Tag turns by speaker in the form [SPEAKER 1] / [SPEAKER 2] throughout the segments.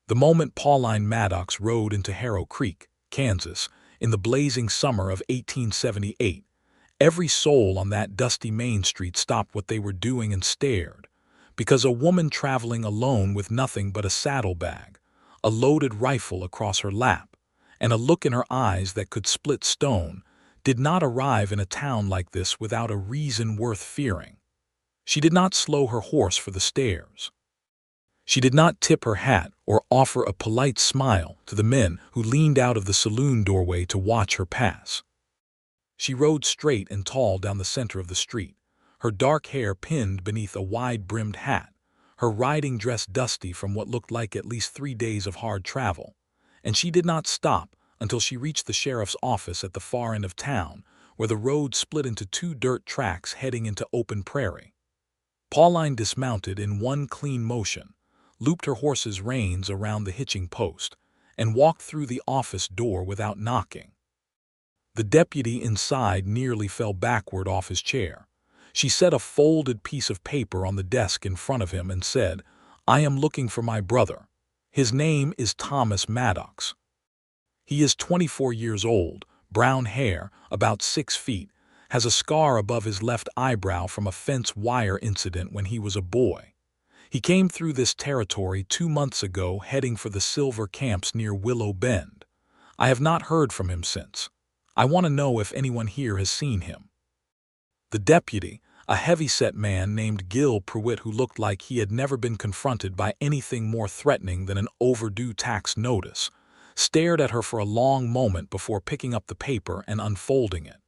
[SPEAKER 1] The moment Pauline Maddox rode into Harrow Creek, Kansas, in the blazing summer of 1878, every soul on that dusty main street stopped what they were doing and stared, because a woman traveling alone with nothing but a saddlebag, a loaded rifle across her lap, and a look in her eyes that could split stone, did not arrive in a town like this without a reason worth fearing. She did not slow her horse for the stairs. She did not tip her hat or offer a polite smile to the men who leaned out of the saloon doorway to watch her pass. She rode straight and tall down the center of the street, her dark hair pinned beneath a wide-brimmed hat, her riding dress dusty from what looked like at least 3 days of hard travel, and she did not stop until she reached the sheriff's office at the far end of town, where the road split into 2 dirt tracks heading into open prairie. Pauline dismounted in one clean motion, looped her horse's reins around the hitching post, and walked through the office door without knocking. The deputy inside nearly fell backward off his chair. She set a folded piece of paper on the desk in front of him and said, "I am looking for my brother. His name is Thomas Maddox. He is 24 years old, brown hair, about 6 feet, has a scar above his left eyebrow from a fence wire incident when he was a boy. He came through this territory 2 months ago heading for the silver camps near Willow Bend. I have not heard from him since. I want to know if anyone here has seen him." The deputy, a heavy-set man named Gil Pruitt who looked like he had never been confronted by anything more threatening than an overdue tax notice, stared at her for a long moment before picking up the paper and unfolding it.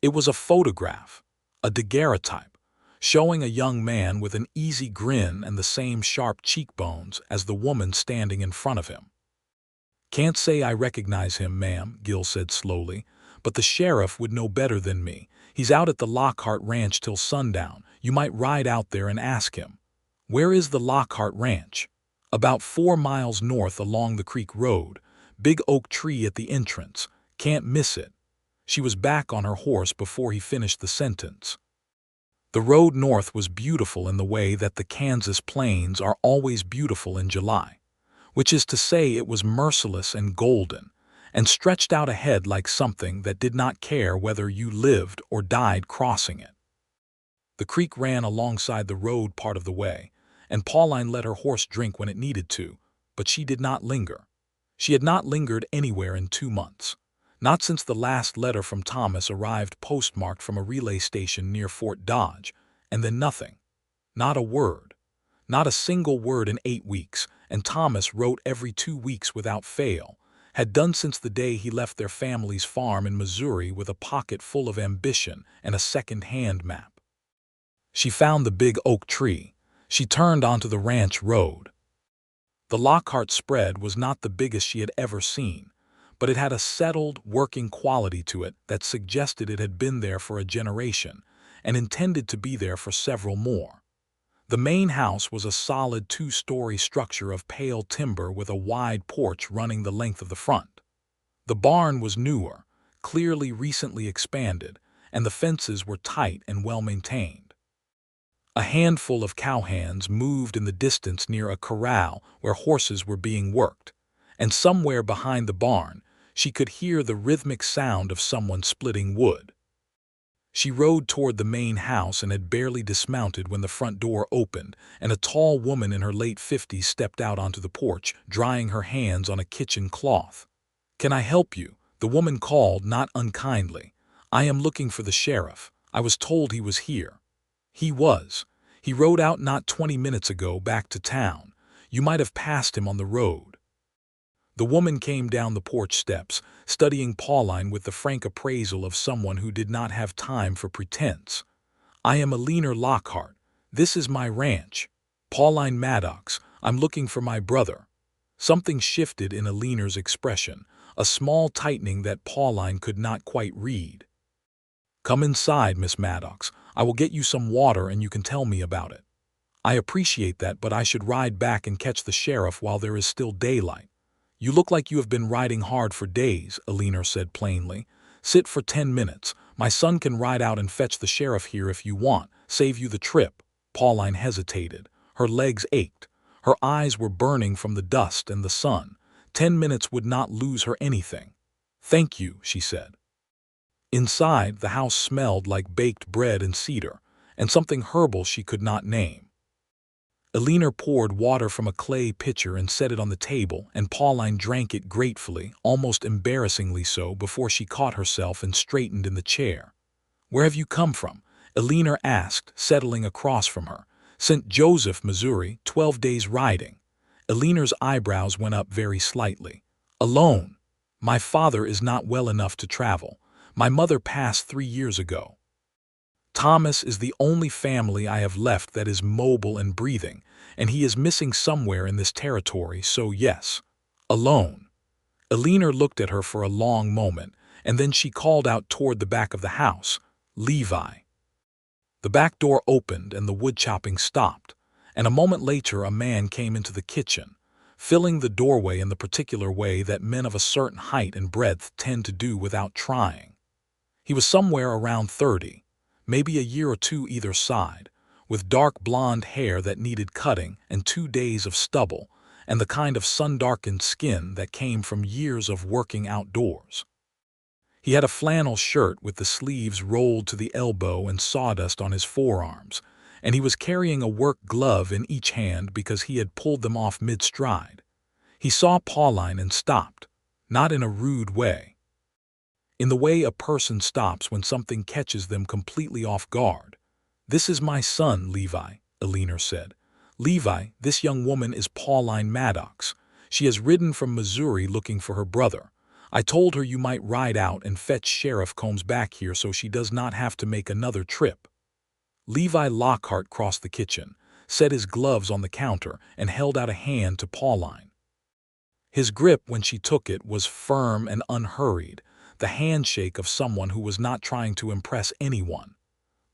[SPEAKER 1] It was a photograph, a daguerreotype, showing a young man with an easy grin and the same sharp cheekbones as the woman standing in front of him. "Can't say I recognize him, ma'am," Gil said slowly, "but the sheriff would know better than me. He's out at the Lockhart Ranch till sundown. You might ride out there and ask him." "Where is the Lockhart Ranch?" "About 4 miles north along the creek road. Big oak tree at the entrance. Can't miss it." She was back on her horse before he finished the sentence. The road north was beautiful in the way that the Kansas plains are always beautiful in July, which is to say it was merciless and golden, and stretched out ahead like something that did not care whether you lived or died crossing it. The creek ran alongside the road part of the way, and Pauline let her horse drink when it needed to, but she did not linger. She had not lingered anywhere in 2 months. Not since the last letter from Thomas arrived postmarked from a relay station near Fort Dodge, and then nothing. Not a word. Not a single word in 8 weeks, and Thomas wrote every 2 weeks without fail, had done since the day he left their family's farm in Missouri with a pocket full of ambition and a second-hand map. She found the big oak tree. She turned onto the ranch road. The Lockhart spread was not the biggest she had ever seen, but it had a settled, working quality to it that suggested it had been there for a generation and intended to be there for several more. The main house was a solid 2-story structure of pale timber with a wide porch running the length of the front. The barn was newer, clearly recently expanded, and the fences were tight and well-maintained. A handful of cowhands moved in the distance near a corral where horses were being worked, and somewhere behind the barn, she could hear the rhythmic sound of someone splitting wood. She rode toward the main house and had barely dismounted when the front door opened and a tall woman in her late 50s stepped out onto the porch, drying her hands on a kitchen cloth. "Can I help you?" the woman called, not unkindly. "I am looking for the sheriff. I was told he was here." "He was. He rode out not 20 minutes ago back to town. You might have passed him on the road." The woman came down the porch steps, studying Pauline with the frank appraisal of someone who did not have time for pretense. "I am Levi Lockhart. This is my ranch. Pauline Maddox. I'm looking for my brother." Something shifted in Levi's expression, a small tightening that Pauline could not quite read. "Come inside, Miss Maddox. I will get you some water and you can tell me about it." "I appreciate that, but I should ride back and catch the sheriff while there is still daylight." "You look like you have been riding hard for days," Levi said plainly. "Sit for 10 minutes. My son can ride out and fetch the sheriff here if you want. Save you the trip." Pauline hesitated. Her legs ached. Her eyes were burning from the dust and the sun. 10 minutes would not lose her anything. "Thank you," she said. Inside, the house smelled like baked bread and cedar, and something herbal she could not name. Alina poured water from a clay pitcher and set it on the table, and Pauline drank it gratefully, almost embarrassingly so, before she caught herself and straightened in the chair. "Where have you come from?" Alina asked, settling across from her. "St. Joseph, Missouri, 12 days riding." Alina's eyebrows went up very slightly. "Alone. My father is not well enough to travel. My mother passed 3 years ago. Thomas is the only family I have left that is mobile and breathing, and he is missing somewhere in this territory, so yes, alone." Alina looked at her for a long moment, and then she called out toward the back of the house, "Levi." The back door opened and the wood chopping stopped, and a moment later a man came into the kitchen, filling the doorway in the particular way that men of a certain height and breadth tend to do without trying. He was somewhere around 30, maybe a year or two either side, with dark blonde hair that needed cutting and 2 days of stubble, and the kind of sun-darkened skin that came from years of working outdoors. He had a flannel shirt with the sleeves rolled to the elbow and sawdust on his forearms, and he was carrying a work glove in each hand because he had pulled them off mid-stride. He saw Pauline and stopped, not in a rude way. In the way a person stops when something catches them completely off guard. "This is my son, Levi," Alina said. "Levi, this young woman is Pauline Maddox. She has ridden from Missouri looking for her brother. I told her you might ride out and fetch Sheriff Combs back here so she does not have to make another trip." Levi Lockhart crossed the kitchen, set his gloves on the counter, and held out a hand to Pauline. His grip when she took it was firm and unhurried, the handshake of someone who was not trying to impress anyone.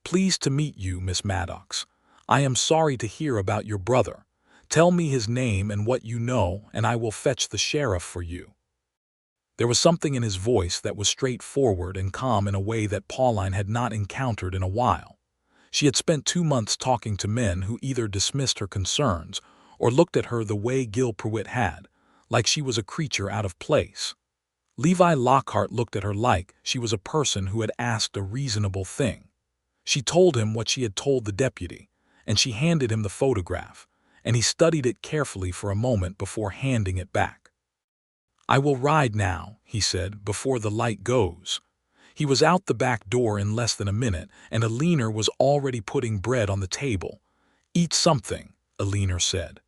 [SPEAKER 1] "Pleased to meet you, Miss Maddox. I am sorry to hear about your brother. Tell me his name and what you know, and I will fetch the sheriff for you." There was something in his voice that was straightforward and calm in a way that Pauline had not encountered in a while. She had spent 2 months talking to men who either dismissed her concerns or looked at her the way Gil Pruitt had, like she was a creature out of place. Levi Lockhart looked at her like she was a person who had asked a reasonable thing. She told him what she had told the deputy, and she handed him the photograph, and he studied it carefully for a moment before handing it back. "I will ride now," he said, "before the light goes." He was out the back door in less than a minute, and Alina was already putting bread on the table. "Eat something," Alina said.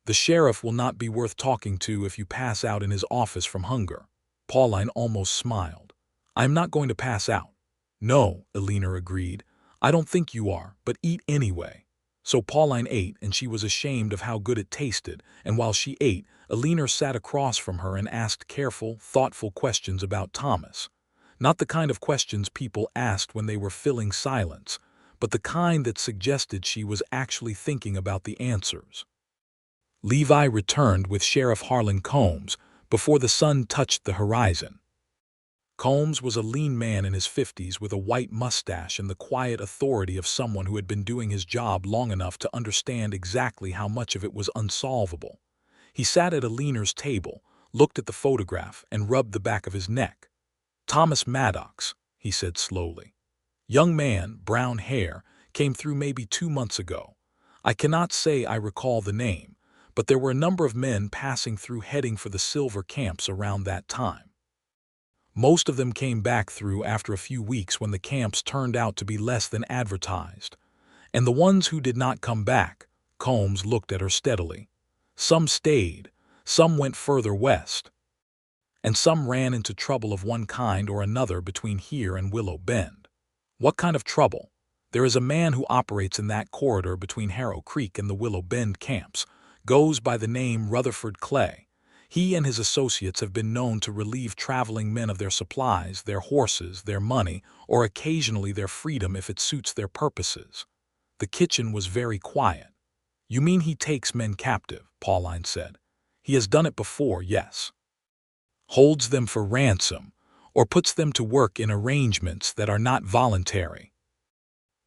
[SPEAKER 1] "The sheriff will not be worth talking to if you pass out in his office from hunger." Pauline almost smiled. "I am not going to pass out." "No," Alina agreed. "I don't think you are, but eat anyway." So Pauline ate, and she was ashamed of how good it tasted, and while she ate, Alina sat across from her and asked careful, thoughtful questions about Thomas. Not the kind of questions people asked when they were filling silence, but the kind that suggested she was actually thinking about the answers. Levi returned with Sheriff Harlan Combs before the sun touched the horizon. Combs was a lean man in his 50s with a white mustache and the quiet authority of someone who had been doing his job long enough to understand exactly how much of it was unsolvable. He sat at Alina's table, looked at the photograph, and rubbed the back of his neck. "Thomas Maddox," he said slowly. "Young man, brown hair, came through maybe 2 months ago. I cannot say I recall the name, but there were a number of men passing through heading for the silver camps around that time. Most of them came back through after a few weeks when the camps turned out to be less than advertised. And the ones who did not come back," Combs looked at her steadily, "some stayed, some went further west, and some ran into trouble of one kind or another between here and Willow Bend." "What kind of trouble?" "There is a man who operates in that corridor between Harrow Creek and the Willow Bend camps, goes by the name Rutherford Clay. He and his associates have been known to relieve traveling men of their supplies, their horses, their money, or occasionally their freedom if it suits their purposes." The kitchen was very quiet. "You mean he takes men captive," Pauline said. "He has done it before, yes. Holds them for ransom, or puts them to work in arrangements that are not voluntary."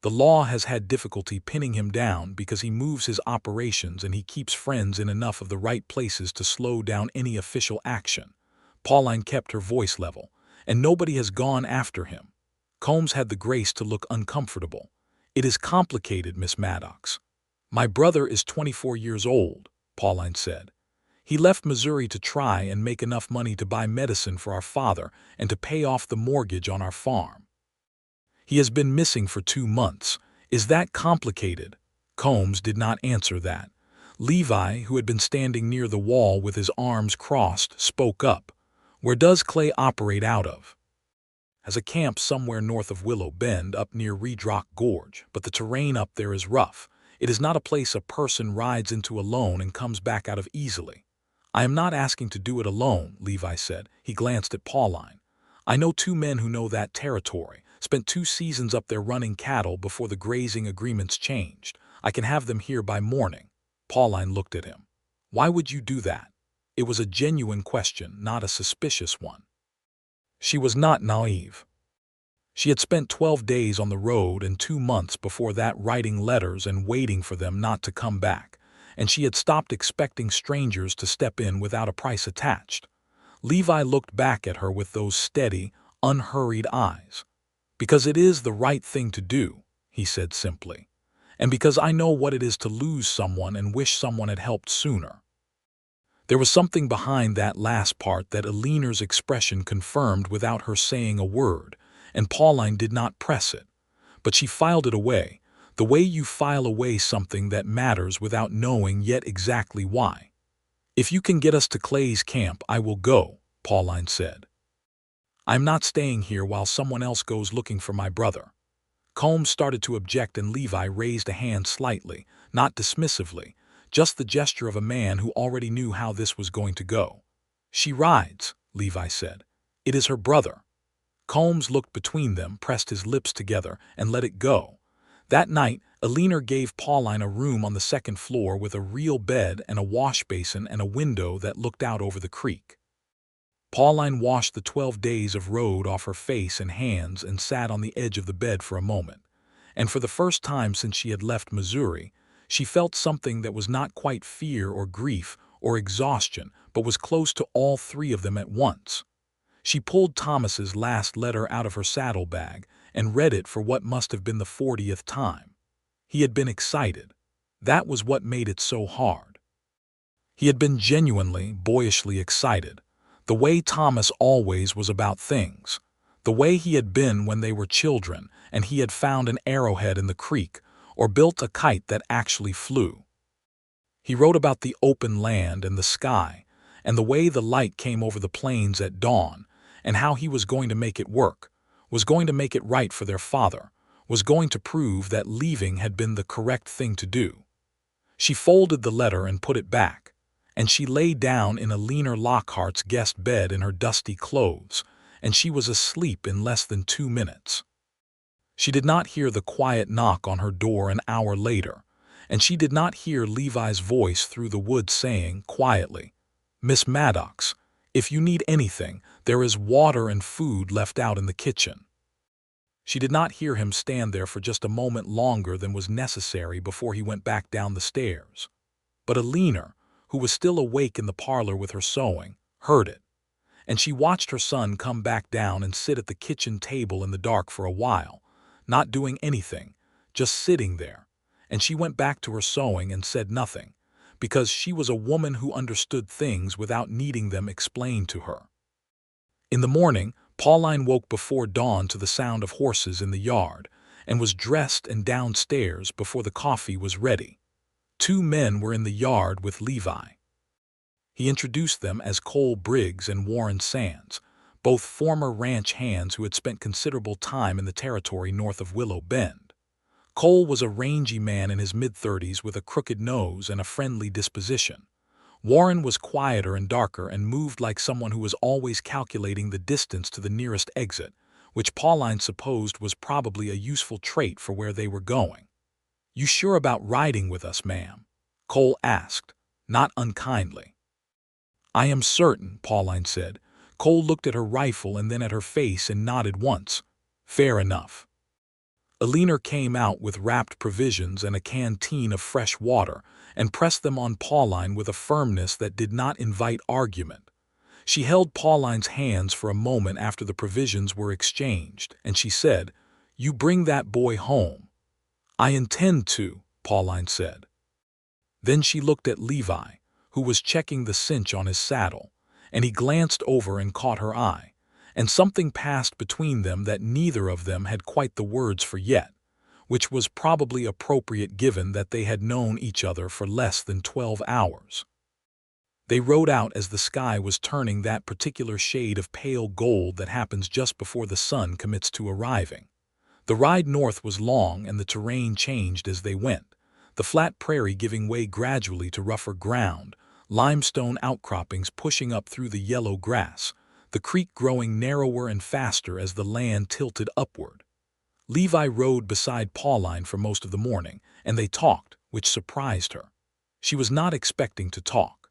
[SPEAKER 1] The law has had difficulty pinning him down because he moves his operations and he keeps friends in enough of the right places to slow down any official action. Pauline kept her voice level, and nobody has gone after him. Combs had the grace to look uncomfortable. It is complicated, Miss Maddox. My brother is 24 years old, Pauline said. He left Missouri to try and make enough money to buy medicine for our father and to pay off the mortgage on our farm. He has been missing for 2 months. Is that complicated? Combs did not answer that. Levi, who had been standing near the wall with his arms crossed, spoke up. Where does Clay operate out of? Has a camp somewhere north of Willow Bend up near Reed Rock Gorge, but the terrain up there is rough. It is not a place a person rides into alone and comes back out of easily. I am not asking to do it alone, Levi said. He glanced at Pauline. I know 2 men who know that territory, spent 2 seasons up there running cattle before the grazing agreements changed. I can have them here by morning. Pauline looked at him. Why would you do that? It was a genuine question, not a suspicious one. She was not naive. She had spent 12 days on the road and 2 months before that writing letters and waiting for them not to come back, and she had stopped expecting strangers to step in without a price attached. Levi looked back at her with those steady, unhurried eyes. Because it is the right thing to do, he said simply, and because I know what it is to lose someone and wish someone had helped sooner. There was something behind that last part that Eleanor's expression confirmed without her saying a word, and Pauline did not press it. But she filed it away, the way you file away something that matters without knowing yet exactly why. If you can get us to Clay's camp, I will go, Pauline said. I'm not staying here while someone else goes looking for my brother. Combs started to object and Levi raised a hand slightly, not dismissively, just the gesture of a man who already knew how this was going to go. She rides, Levi said. It is her brother. Combs looked between them, pressed his lips together, and let it go. That night, Eleanor gave Pauline a room on the 2nd floor with a real bed and a wash basin and a window that looked out over the creek. Pauline washed the 12 days of road off her face and hands and sat on the edge of the bed for a moment. And for the first time since she had left Missouri, she felt something that was not quite fear or grief or exhaustion, but was close to all 3 of them at once. She pulled Thomas's last letter out of her saddlebag and read it for what must have been the 40th time. He had been excited. That was what made it so hard. He had been genuinely, boyishly excited. The way Thomas always was about things. The way he had been when they were children and he had found an arrowhead in the creek or built a kite that actually flew. He wrote about the open land and the sky and the way the light came over the plains at dawn and how he was going to make it work, was going to make it right for their father, was going to prove that leaving had been the correct thing to do. She folded the letter and put it back, and she lay down in Levi Lockhart's guest bed in her dusty clothes, and she was asleep in less than 2 minutes. She did not hear the quiet knock on her door an hour later, and she did not hear Levi's voice through the woods saying, quietly, "Miss Maddox, if you need anything, there is water and food left out in the kitchen." She did not hear him stand there for just a moment longer than was necessary before he went back down the stairs. But Eleanor, who was still awake in the parlor with her sewing, heard it, and she watched her son come back down and sit at the kitchen table in the dark for a while, not doing anything, just sitting there, and she went back to her sewing and said nothing, because she was a woman who understood things without needing them explained to her. In the morning, Pauline woke before dawn to the sound of horses in the yard, and was dressed and downstairs before the coffee was ready. 2 men were in the yard with Levi. He introduced them as Cole Briggs and Warren Sands, both former ranch hands who had spent considerable time in the territory north of Willow Bend. Cole was a rangy man in his mid-30s with a crooked nose and a friendly disposition. Warren was quieter and darker and moved like someone who was always calculating the distance to the nearest exit, which Pauline supposed was probably a useful trait for where they were going. "You sure about riding with us, ma'am?" Cole asked, not unkindly. "I am certain," Pauline said. Cole looked at her rifle and then at her face and nodded once. "Fair enough." A leaner came out with wrapped provisions and a canteen of fresh water and pressed them on Pauline with a firmness that did not invite argument. She held Pauline's hands for a moment after the provisions were exchanged, and she said, "You bring that boy home." "I intend to," Pauline said. Then she looked at Levi, who was checking the cinch on his saddle, and he glanced over and caught her eye, and something passed between them that neither of them had quite the words for yet, which was probably appropriate given that they had known each other for less than 12 hours. They rode out as the sky was turning that particular shade of pale gold that happens just before the sun commits to arriving. The ride north was long and the terrain changed as they went, the flat prairie giving way gradually to rougher ground, limestone outcroppings pushing up through the yellow grass, the creek growing narrower and faster as the land tilted upward. Levi rode beside Pauline for most of the morning, and they talked, which surprised her. She was not expecting to talk.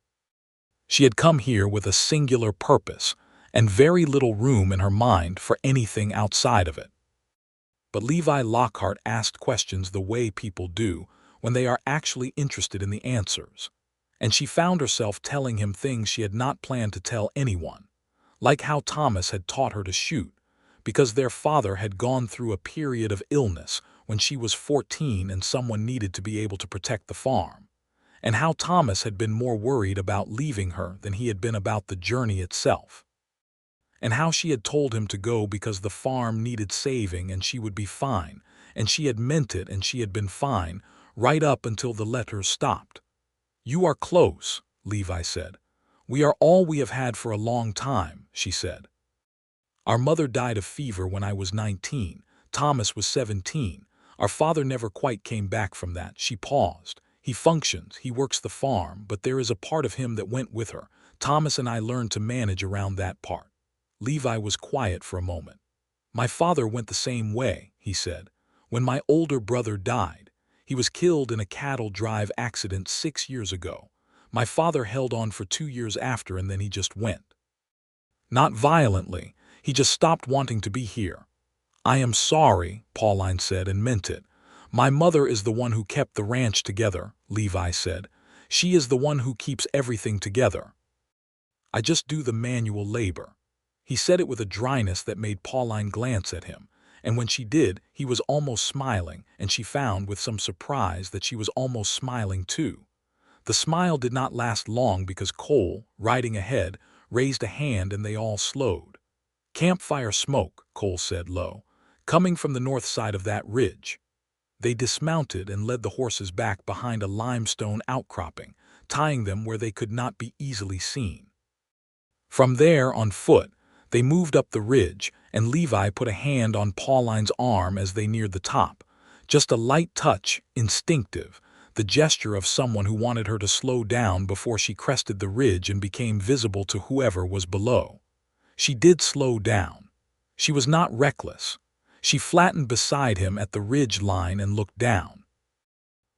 [SPEAKER 1] She had come here with a singular purpose, and very little room in her mind for anything outside of it. But Levi Lockhart asked questions the way people do when they are actually interested in the answers, and she found herself telling him things she had not planned to tell anyone, like how Thomas had taught her to shoot, because their father had gone through a period of illness when she was 14 and someone needed to be able to protect the farm, and how Thomas had been more worried about leaving her than he had been about the journey itself, and how she had told him to go because the farm needed saving and she would be fine, and she had meant it and she had been fine, right up until the letters stopped. "You are close," Levi said. "We are all we have had for a long time," she said. "Our mother died of fever when I was 19. Thomas was 17. Our father never quite came back from that." She paused. "He functions, he works the farm, but there is a part of him that went with her. Thomas and I learned to manage around that part." Levi was quiet for a moment. "My father went the same way," he said. "When my older brother died, he was killed in a cattle drive accident 6 years ago. My father held on for 2 years after and then he just went. Not violently, he just stopped wanting to be here." "I am sorry," Pauline said, and meant it. "My mother is the one who kept the ranch together," Levi said. "She is the one who keeps everything together. I just do the manual labor." He said it with a dryness that made Pauline glance at him, and when she did, he was almost smiling, and she found with some surprise that she was almost smiling too. The smile did not last long because Cole, riding ahead, raised a hand and they all slowed. "Campfire smoke," Cole said low, "coming from the north side of that ridge." They dismounted and led the horses back behind a limestone outcropping, tying them where they could not be easily seen. From there, on foot, they moved up the ridge, and Levi put a hand on Pauline's arm as they neared the top. Just a light touch, instinctive, the gesture of someone who wanted her to slow down before she crested the ridge and became visible to whoever was below. She did slow down. She was not reckless. She flattened beside him at the ridge line and looked down.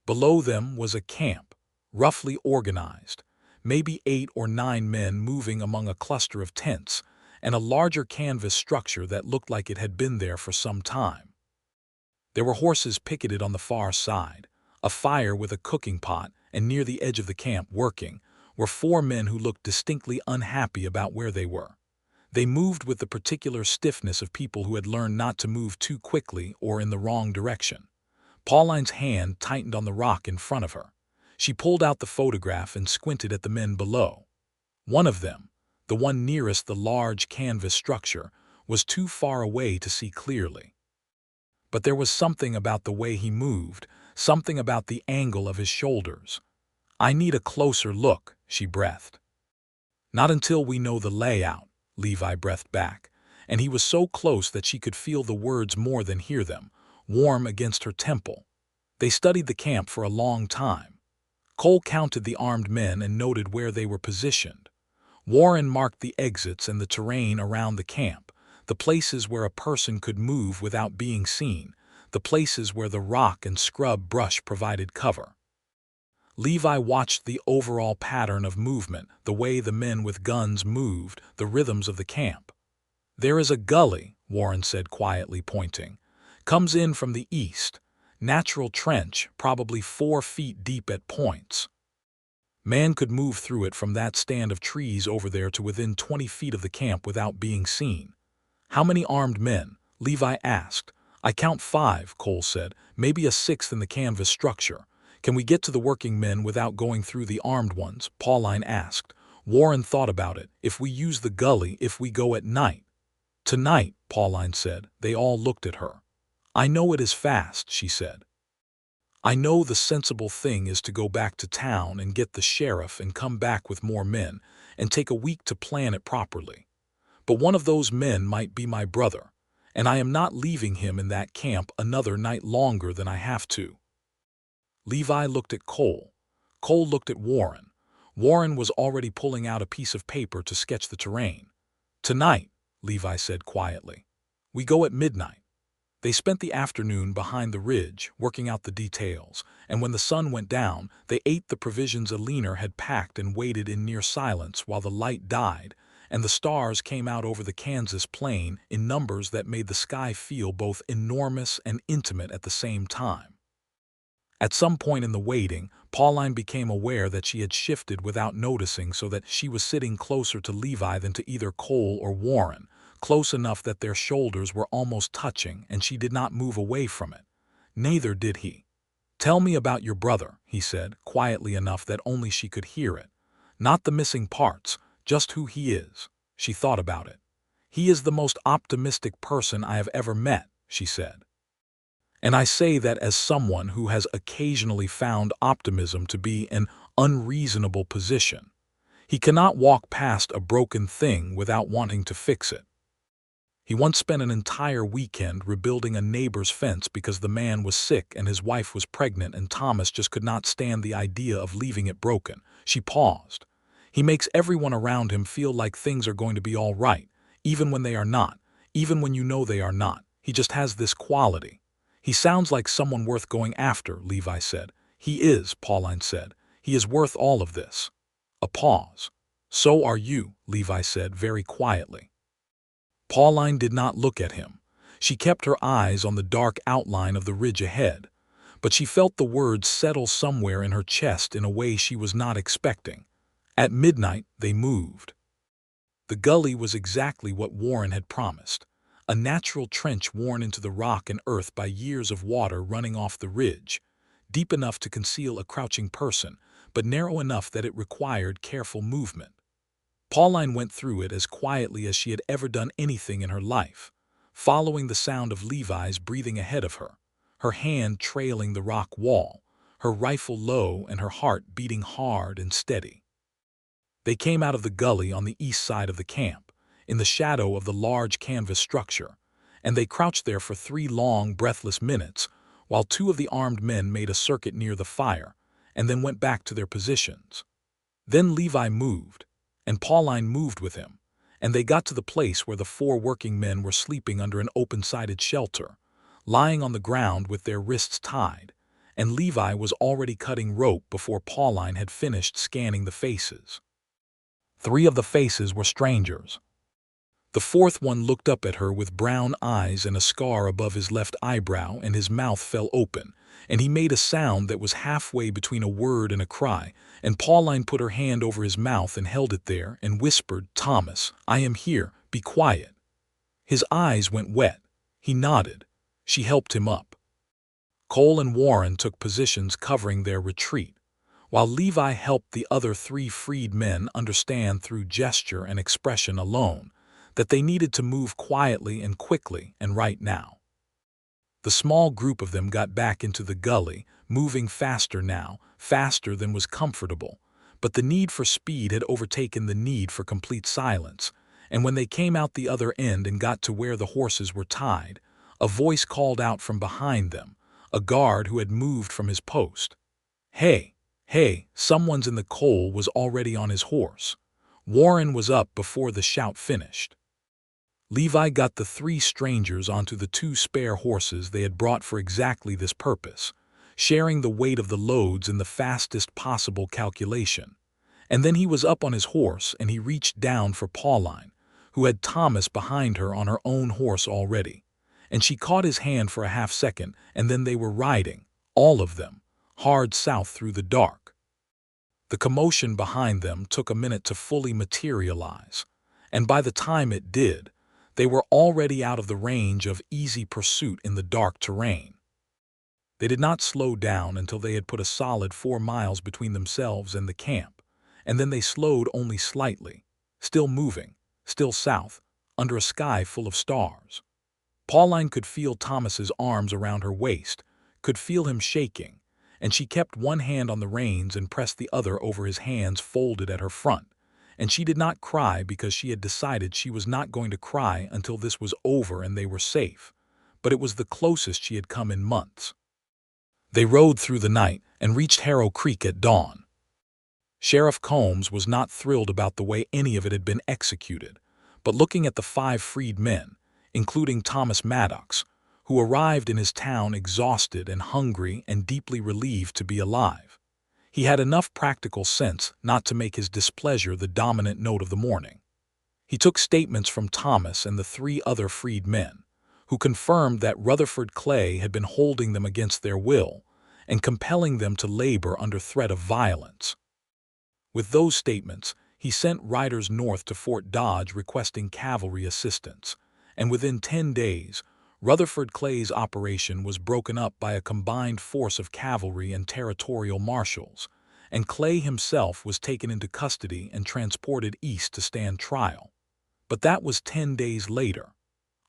[SPEAKER 1] Below them was a camp, roughly organized, maybe 8 or 9 men moving among a cluster of tents, and a larger canvas structure that looked like it had been there for some time. There were horses picketed on the far side, a fire with a cooking pot, and near the edge of the camp, working, were 4 men who looked distinctly unhappy about where they were. They moved with the particular stiffness of people who had learned not to move too quickly or in the wrong direction. Pauline's hand tightened on the rock in front of her. She pulled out the photograph and squinted at the men below. One of them, the one nearest the large canvas structure, was too far away to see clearly. But there was something about the way he moved, something about the angle of his shoulders. "I need a closer look," she breathed. "Not until we know the layout," Levi breathed back, and he was so close that she could feel the words more than hear them, warm against her temple. They studied the camp for a long time. Cole counted the armed men and noted where they were positioned. Warren marked the exits and the terrain around the camp, the places where a person could move without being seen, the places where the rock and scrub brush provided cover. Levi watched the overall pattern of movement, the way the men with guns moved, the rhythms of the camp. "There is a gully," Warren said quietly, pointing. Comes in from the east. Natural trench, probably 4 feet deep at points. Man could move through it from that stand of trees over there to within 20 feet of the camp without being seen. How many armed men? Levi asked. I count 5, Cole said, maybe a 6th in the canvas structure. Can we get to the working men without going through the armed ones? Pauline asked. Warren thought about it. If we use the gully, if we go at night. Tonight, Pauline said. They all looked at her. I know it is fast, she said. I know the sensible thing is to go back to town and get the sheriff and come back with more men and take a week to plan it properly. But one of those men might be my brother, and I am not leaving him in that camp another night longer than I have to. Levi looked at Cole. Cole looked at Warren. Warren was already pulling out a piece of paper to sketch the terrain. Tonight, Levi said quietly. We go at midnight. They spent the afternoon behind the ridge, working out the details, and when the sun went down, they ate the provisions Alina had packed and waited in near silence while the light died, and the stars came out over the Kansas plain in numbers that made the sky feel both enormous and intimate at the same time. At some point in the waiting, Pauline became aware that she had shifted without noticing so that she was sitting closer to Levi than to either Cole or Warren, close enough that their shoulders were almost touching, and she did not move away from it. Neither did he. Tell me about your brother, he said, quietly enough that only she could hear it. Not the missing parts, just who he is. She thought about it. He is the most optimistic person I have ever met, she said. And I say that as someone who has occasionally found optimism to be an unreasonable position. He cannot walk past a broken thing without wanting to fix it. He once spent an entire weekend rebuilding a neighbor's fence because the man was sick and his wife was pregnant and Thomas just could not stand the idea of leaving it broken. She paused. He makes everyone around him feel like things are going to be all right, even when they are not, even when you know they are not. He just has this quality. He sounds like someone worth going after, Levi said. He is, Pauline said. He is worth all of this. A pause. So are you, Levi said very quietly. Pauline did not look at him. She kept her eyes on the dark outline of the ridge ahead, but she felt the words settle somewhere in her chest in a way she was not expecting. At midnight, they moved. The gully was exactly what Warren had promised, a natural trench worn into the rock and earth by years of water running off the ridge, deep enough to conceal a crouching person, but narrow enough that it required careful movement. Pauline went through it as quietly as she had ever done anything in her life, following the sound of Levi's breathing ahead of her, her hand trailing the rock wall, her rifle low and her heart beating hard and steady. They came out of the gully on the east side of the camp, in the shadow of the large canvas structure, and they crouched there for 3 long, breathless minutes, while 2 of the armed men made a circuit near the fire, and then went back to their positions. Then Levi moved, and Pauline moved with him, and they got to the place where the 4 working men were sleeping under an open-sided shelter, lying on the ground with their wrists tied, and Levi was already cutting rope before Pauline had finished scanning the faces. 3 of the faces were strangers. The 4th one looked up at her with brown eyes and a scar above his left eyebrow, and his mouth fell open, and he made a sound that was halfway between a word and a cry, and Pauline put her hand over his mouth and held it there and whispered, "Thomas, I am here, be quiet." His eyes went wet. He nodded. She helped him up. Cole and Warren took positions covering their retreat, while Levi helped the other 3 freed men understand through gesture and expression alone that they needed to move quietly and quickly and right now. The small group of them got back into the gully, moving faster now, faster than was comfortable, but the need for speed had overtaken the need for complete silence, and when they came out the other end and got to where the horses were tied, a voice called out from behind them, a guard who had moved from his post. "Hey, hey, someone's in the Cole," was already on his horse. Warren was up before the shout finished. Levi got the 3 strangers onto the 2 spare horses they had brought for exactly this purpose, sharing the weight of the loads in the fastest possible calculation. And then he was up on his horse and he reached down for Pauline, who had Thomas behind her on her own horse already, and she caught his hand for a half-second, and then they were riding, all of them, hard south through the dark. The commotion behind them took a minute to fully materialize, and by the time it did, they were already out of the range of easy pursuit in the dark terrain. They did not slow down until they had put a solid 4 miles between themselves and the camp, and then they slowed only slightly, still moving, still south, under a sky full of stars. Pauline could feel Thomas's arms around her waist, could feel him shaking, and she kept one hand on the reins and pressed the other over his hands folded at her front. And she did not cry because she had decided she was not going to cry until this was over and they were safe, but it was the closest she had come in months. They rode through the night and reached Harrow Creek at dawn. Sheriff Combs was not thrilled about the way any of it had been executed, but looking at the 5 freed men, including Thomas Maddox, who arrived in his town exhausted and hungry and deeply relieved to be alive, he had enough practical sense not to make his displeasure the dominant note of the morning. He took statements from Thomas and the 3 other freed men, who confirmed that Rutherford Clay had been holding them against their will and compelling them to labor under threat of violence. With those statements, he sent riders north to Fort Dodge requesting cavalry assistance, and within 10 days, Rutherford Clay's operation was broken up by a combined force of cavalry and territorial marshals, and Clay himself was taken into custody and transported east to stand trial. But that was 10 days later.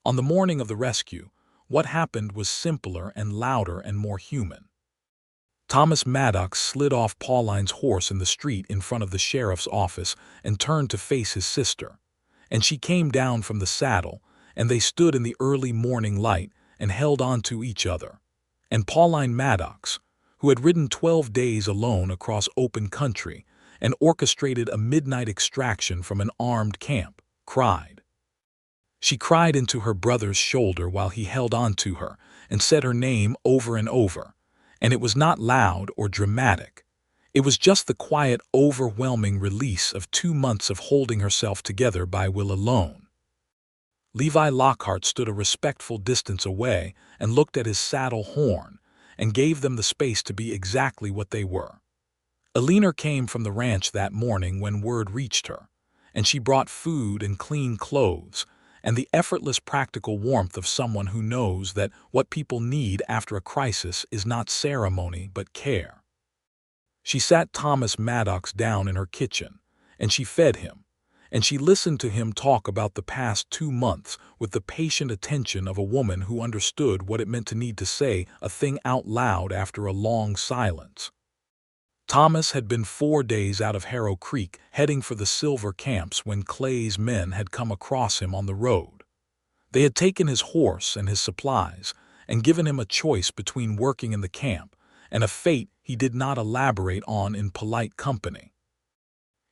[SPEAKER 1] On the morning of the rescue, what happened was simpler and louder and more human. Thomas Maddox slid off Pauline's horse in the street in front of the sheriff's office and turned to face his sister, and she came down from the saddle, and they stood in the early morning light and held on to each other. And Pauline Maddox, who had ridden 12 days alone across open country and orchestrated a midnight extraction from an armed camp, cried. She cried into her brother's shoulder while he held on to her and said her name over and over, and it was not loud or dramatic. It was just the quiet, overwhelming release of 2 months of holding herself together by will alone. Levi Lockhart stood a respectful distance away and looked at his saddle horn and gave them the space to be exactly what they were. Eleanor came from the ranch that morning when word reached her, and she brought food and clean clothes and the effortless practical warmth of someone who knows that what people need after a crisis is not ceremony but care. She sat Thomas Maddox down in her kitchen, and she fed him, and she listened to him talk about the past 2 months with the patient attention of a woman who understood what it meant to need to say a thing out loud after a long silence. Thomas had been 4 days out of Harrow Creek heading for the silver camps when Clay's men had come across him on the road. They had taken his horse and his supplies and given him a choice between working in the camp and a fate he did not elaborate on in polite company.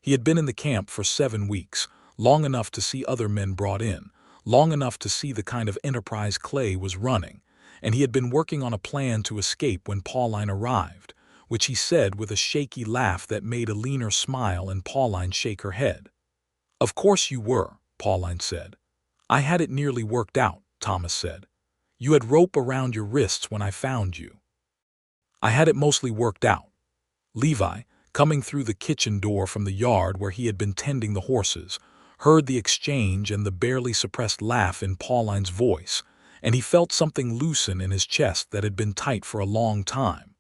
[SPEAKER 1] He had been in the camp for 7 weeks, long enough to see other men brought in, long enough to see the kind of enterprise Clay was running, and he had been working on a plan to escape when Pauline arrived, which he said with a shaky laugh that made Eleanor smile and Pauline shake her head. "Of course you were," Pauline said. "I had it nearly worked out," Thomas said. "You had rope around your wrists when I found you." "I had it mostly worked out." Levi, coming through the kitchen door from the yard where he had been tending the horses, heard the exchange and the barely suppressed laugh in Pauline's voice, and he felt something loosen in his chest that had been tight for a long time.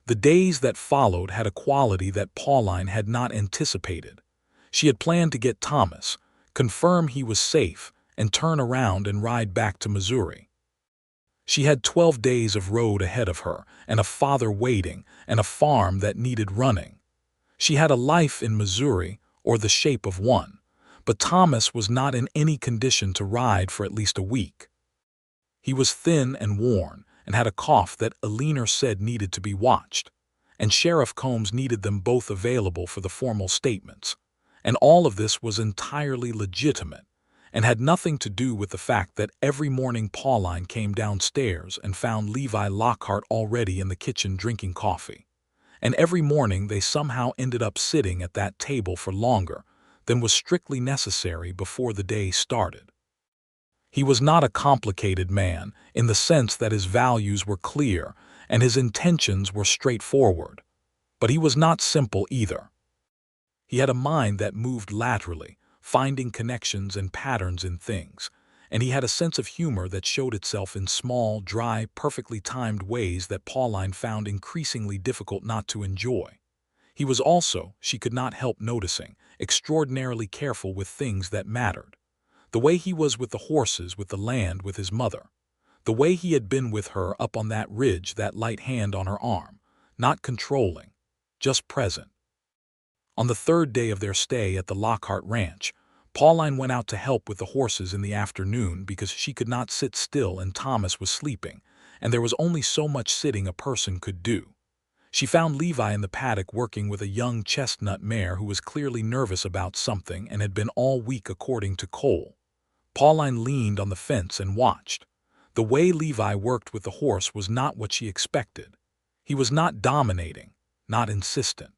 [SPEAKER 1] The days that followed had a quality that Pauline had not anticipated. She had planned to get Thomas, confirm he was safe, and turn around and ride back to Missouri. She had 12 days of road ahead of her, and a father waiting, and a farm that needed running. She had a life in Missouri, or the shape of one, but Thomas was not in any condition to ride for at least a week. He was thin and worn, and had a cough that Eleanor said needed to be watched, and Sheriff Combs needed them both available for the formal statements, and all of this was entirely legitimate, and had nothing to do with the fact that every morning Pauline came downstairs and found Levi Lockhart already in the kitchen drinking coffee, and every morning they somehow ended up sitting at that table for longer than was strictly necessary before the day started. He was not a complicated man, in the sense that his values were clear and his intentions were straightforward. But he was not simple either. He had a mind that moved laterally, finding connections and patterns in things, and he had a sense of humor that showed itself in small, dry, perfectly timed ways that Pauline found increasingly difficult not to enjoy. He was also, she could not help noticing, extraordinarily careful with things that mattered. The way he was with the horses, with the land, with his mother. The way he had been with her up on that ridge, that light hand on her arm, not controlling, just present. On the third day of their stay at the Lockhart ranch, Pauline went out to help with the horses in the afternoon because she could not sit still and Thomas was sleeping, and there was only so much sitting a person could do. She found Levi in the paddock working with a young chestnut mare who was clearly nervous about something and had been all week according to Cole. Pauline leaned on the fence and watched. The way Levi worked with the horse was not what she expected. He was not dominating, not insistent.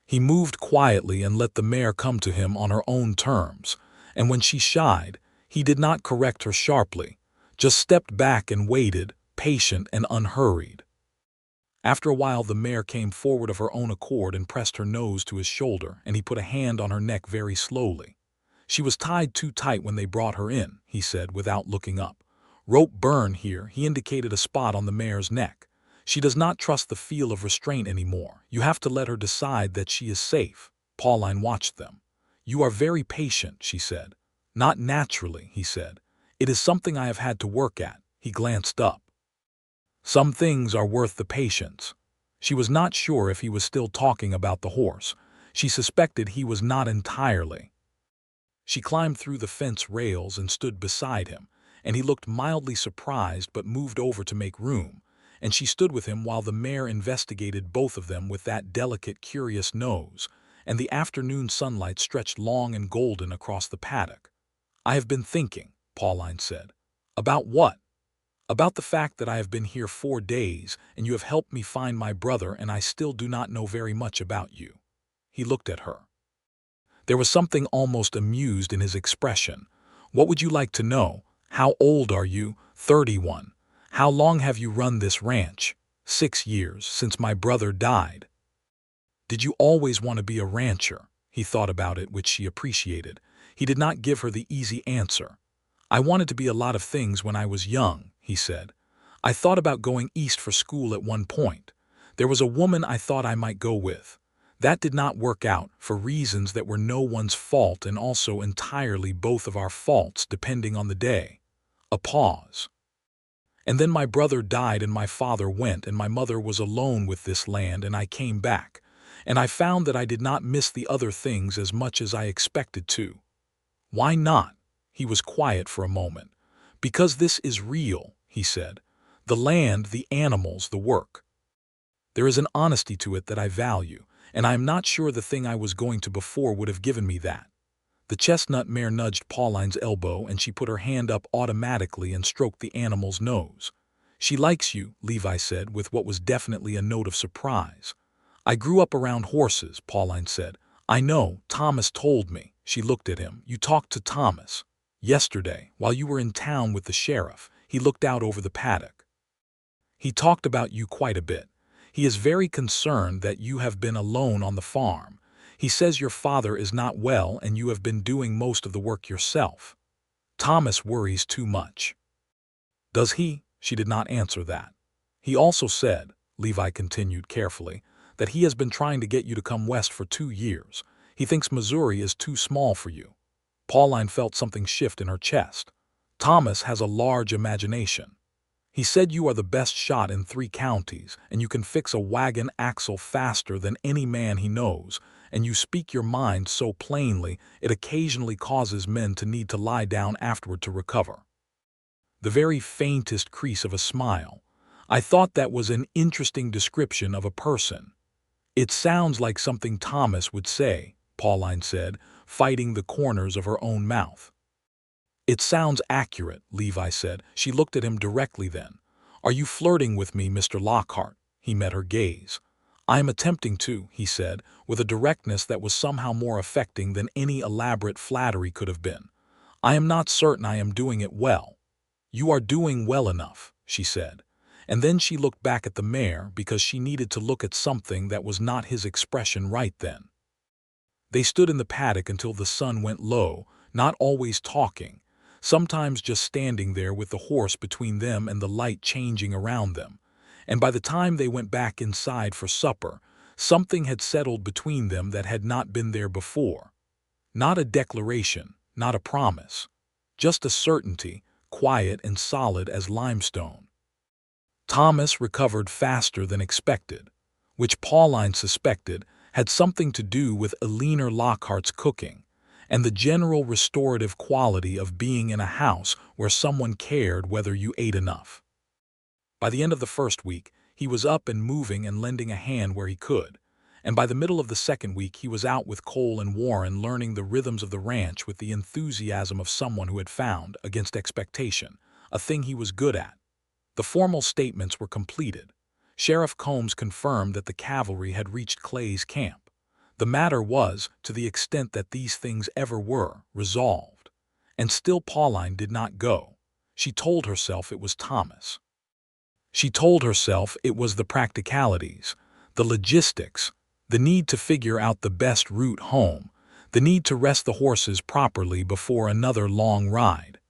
[SPEAKER 1] He moved quietly and let the mare come to him on her own terms, and when she shied, he did not correct her sharply, just stepped back and waited, patient and unhurried. After a while the mare came forward of her own accord and pressed her nose to his shoulder, and he put a hand on her neck very slowly. She was tied too tight when they brought her in, he said without looking up. Rope burn here, he indicated a spot on the mare's neck. She does not trust the feel of restraint anymore. You have to let her decide that she is safe. Pauline watched them. You are very patient, she said. Not naturally, he said. It is something I have had to work at. He glanced up. Some things are worth the patience. She was not sure if he was still talking about the horse. She suspected he was not entirely. She climbed through the fence rails and stood beside him, and he looked mildly surprised but moved over to make room, and she stood with him while the mare investigated both of them with that delicate, curious nose, and the afternoon sunlight stretched long and golden across the paddock. I have been thinking, Pauline said. About what? About the fact that I have been here 4 days, and you have helped me find my brother, and I still do not know very much about you. He looked at her. There was something almost amused in his expression. What would you like to know? How old are you? 31. How long have you run this ranch? 6 years, since my brother died. Did you always want to be a rancher? He thought about it, which she appreciated. He did not give her the easy answer. I wanted to be a lot of things when I was young, he said. I thought about going east for school at one point. There was a woman I thought I might go with. That did not work out, for reasons that were no one's fault and also entirely both of our faults depending on the day. A pause. And then my brother died and my father went and my mother was alone with this land and I came back. And I found that I did not miss the other things as much as I expected to. Why not? He was quiet for a moment. Because this is real, he said. The land, the animals, the work. There is an honesty to it that I value, and I am not sure the thing I was going to before would have given me that. The chestnut mare nudged Pauline's elbow and she put her hand up automatically and stroked the animal's nose. She likes you, Levi said, with what was definitely a note of surprise. I grew up around horses, Pauline said. I know, Thomas told me. She looked at him. You talked to Thomas. Yesterday, while you were in town with the sheriff, he looked out over the paddock. He talked about you quite a bit. He is very concerned that you have been alone on the farm. He says your father is not well and you have been doing most of the work yourself. Thomas worries too much. Does he? She did not answer that. He also said, Levi continued carefully, that he has been trying to get you to come west for 2 years. He thinks Missouri is too small for you. Pauline felt something shift in her chest. Thomas has a large imagination. He said you are the best shot in 3 counties, and you can fix a wagon axle faster than any man he knows, and you speak your mind so plainly it occasionally causes men to need to lie down afterward to recover. The very faintest crease of a smile. I thought that was an interesting description of a person. It sounds like something Thomas would say, Pauline said, fighting the corners of her own mouth. It sounds accurate, Levi said. She looked at him directly then. Are you flirting with me, Mr. Lockhart? He met her gaze. I am attempting to, he said, with a directness that was somehow more affecting than any elaborate flattery could have been. I am not certain I am doing it well. You are doing well enough, she said. And then she looked back at the mayor because she needed to look at something that was not his expression right then. They stood in the paddock until the sun went low, not always talking, sometimes just standing there with the horse between them and the light changing around them. And by the time they went back inside for supper, something had settled between them that had not been there before. Not a declaration, not a promise, just a certainty, quiet and solid as limestone. Thomas recovered faster than expected, which Pauline suspected had something to do with Levi Lockhart's cooking and the general restorative quality of being in a house where someone cared whether you ate enough. By the end of the first week, he was up and moving and lending a hand where he could, and by the middle of the second week he was out with Cole and Warren learning the rhythms of the ranch with the enthusiasm of someone who had found, against expectation, a thing he was good at. The formal statements were completed. Sheriff Combs confirmed that the cavalry had reached Clay's camp. The matter was, to the extent that these things ever were, resolved. And still Pauline did not go. She told herself it was Thomas. She told herself it was the practicalities, the logistics, the need to figure out the best route home, the need to rest the horses properly before another long ride.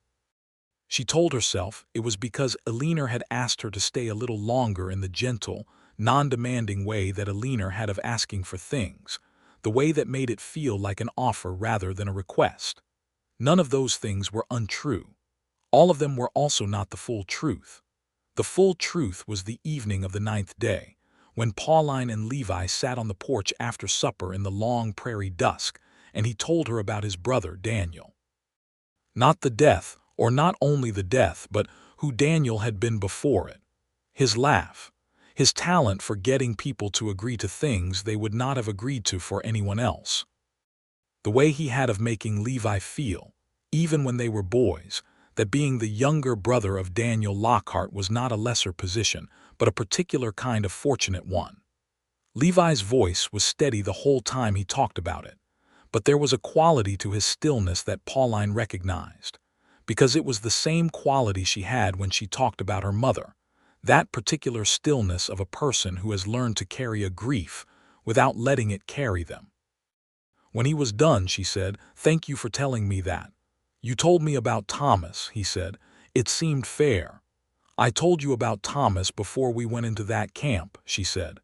[SPEAKER 1] She told herself it was because Levi had asked her to stay a little longer in the gentle, non-demanding way that Levi had of asking for things, the way that made it feel like an offer rather than a request. None of those things were untrue. All of them were also not the full truth. The full truth was the evening of the 9th day, when Pauline and Levi sat on the porch after supper in the long prairie dusk, and he told her about his brother Daniel. Not the death, or not only the death, but who Daniel had been before it. His laugh, his talent for getting people to agree to things they would not have agreed to for anyone else. The way he had of making Levi feel, even when they were boys, that being the younger brother of Daniel Lockhart was not a lesser position, but a particular kind of fortunate one. Levi's voice was steady the whole time he talked about it, but there was a quality to his stillness that Pauline recognized, because it was the same quality she had when she talked about her mother, that particular stillness of a person who has learned to carry a grief without letting it carry them. When he was done, she said, "Thank you for telling me that. You told me about Thomas," he said. "It seemed fair." "I told you about Thomas before we went into that camp," she said.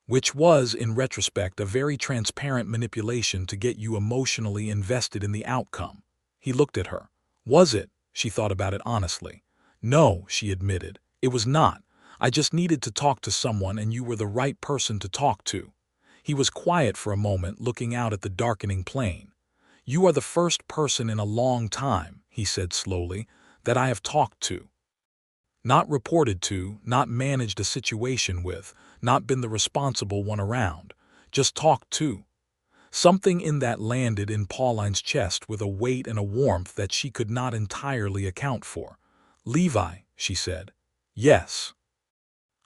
[SPEAKER 1] Which was, in retrospect, a very transparent manipulation to get you emotionally invested in the outcome. He looked at her. Was it? She thought about it honestly. "No," she admitted. "It was not. I just needed to talk to someone and you were the right person to talk to." He was quiet for a moment, looking out at the darkening plain. "You are the first person in a long time," he said slowly, "that I have talked to. Not reported to, not managed a situation with, not been the responsible one around. Just talked to." Something in that landed in Pauline's chest with a weight and a warmth that she could not entirely account for. "Levi," she said. "Yes.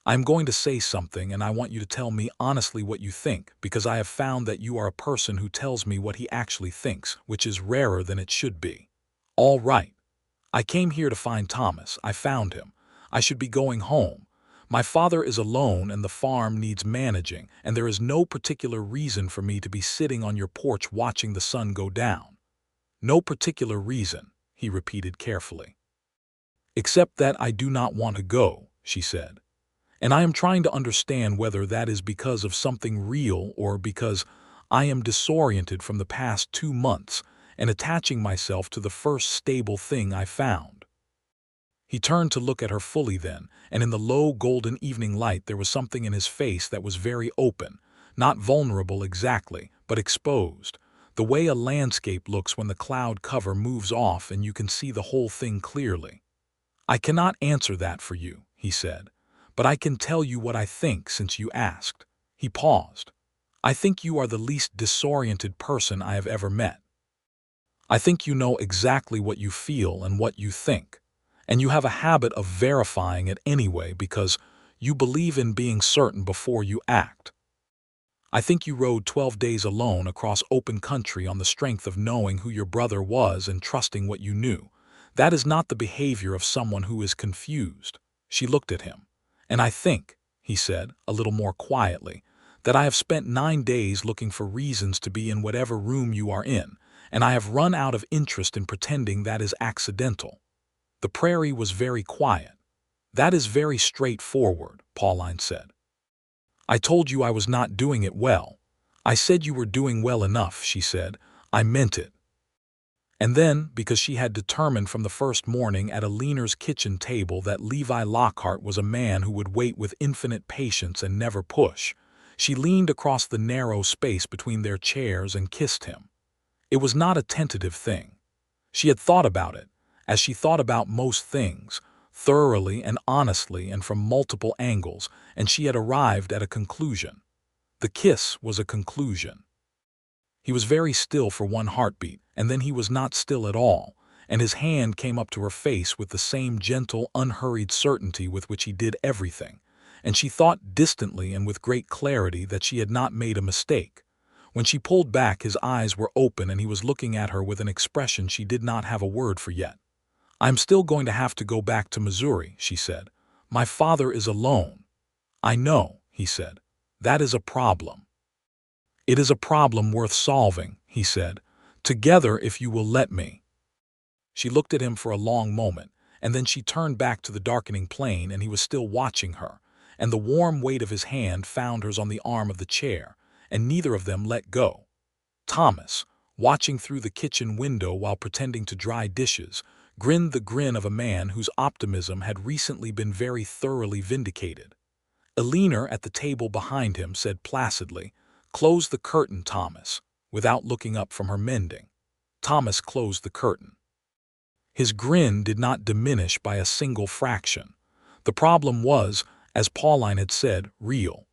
[SPEAKER 1] I'm going to say something and I want you to tell me honestly what you think, because I have found that you are a person who tells me what he actually thinks, which is rarer than it should be." "All right. I came here to find Thomas. I found him. I should be going home. My father is alone and the farm needs managing, and there is no particular reason for me to be sitting on your porch watching the sun go down." "No particular reason," he repeated carefully. "Except that I do not want to go," she said. "And I am trying to understand whether that is because of something real or because I am disoriented from the past 2 months and attaching myself to the first stable thing I found." He turned to look at her fully then, and in the low golden evening light there was something in his face that was very open, not vulnerable exactly, but exposed, the way a landscape looks when the cloud cover moves off and you can see the whole thing clearly. "I cannot answer that for you," he said, "but I can tell you what I think since you asked." He paused. "I think you are the least disoriented person I have ever met. I think you know exactly what you feel and what you think. And you have a habit of verifying it anyway because you believe in being certain before you act. I think you rode 12 days alone across open country on the strength of knowing who your brother was and trusting what you knew. That is not the behavior of someone who is confused." She looked at him. "And I think," he said, a little more quietly, "that I have spent 9 days looking for reasons to be in whatever room you are in, and I have run out of interest in pretending that is accidental." The prairie was very quiet. "That is very straightforward," Pauline said. "I told you I was not doing it well." "I said you were doing well enough," she said. "I meant it." And then, because she had determined from the first morning at Aline's kitchen table that Levi Lockhart was a man who would wait with infinite patience and never push, she leaned across the narrow space between their chairs and kissed him. It was not a tentative thing. She had thought about it, as she thought about most things, thoroughly and honestly and from multiple angles, and she had arrived at a conclusion. The kiss was a conclusion. He was very still for one heartbeat, and then he was not still at all, and his hand came up to her face with the same gentle, unhurried certainty with which he did everything, and she thought distantly and with great clarity that she had not made a mistake. When she pulled back, his eyes were open and he was looking at her with an expression she did not have a word for yet. "I'm still going to have to go back to Missouri," she said. "My father is alone." "I know," he said. "That is a problem." "It is a problem worth solving," he said. "Together, if you will let me." She looked at him for a long moment, and then she turned back to the darkening plain, and he was still watching her, and the warm weight of his hand found hers on the arm of the chair, and neither of them let go. Thomas, watching through the kitchen window while pretending to dry dishes, grinned the grin of a man whose optimism had recently been very thoroughly vindicated. Aline at the table behind him said placidly, "Close the curtain, Thomas," without looking up from her mending. Thomas closed the curtain. His grin did not diminish by a single fraction. The problem was, as Pauline had said, real.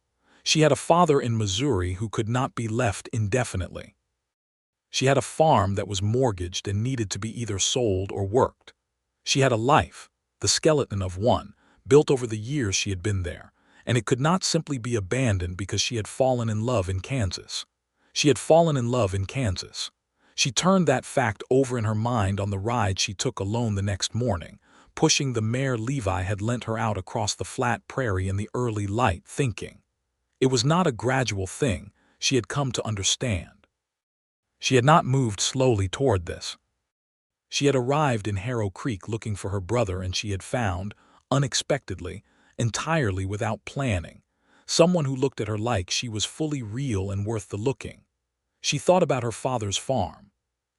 [SPEAKER 1] She had a father in Missouri who could not be left indefinitely. She had a farm that was mortgaged and needed to be either sold or worked. She had a life, the skeleton of one, built over the years she had been there, and it could not simply be abandoned because she had fallen in love in Kansas. She had fallen in love in Kansas. She turned that fact over in her mind on the ride she took alone the next morning, pushing the mare Levi had lent her out across the flat prairie in the early light, thinking. It was not a gradual thing, she had come to understand. She had not moved slowly toward this. She had arrived in Harrow Creek looking for her brother, and she had found, unexpectedly, entirely without planning, someone who looked at her like she was fully real and worth the looking. She thought about her father's farm.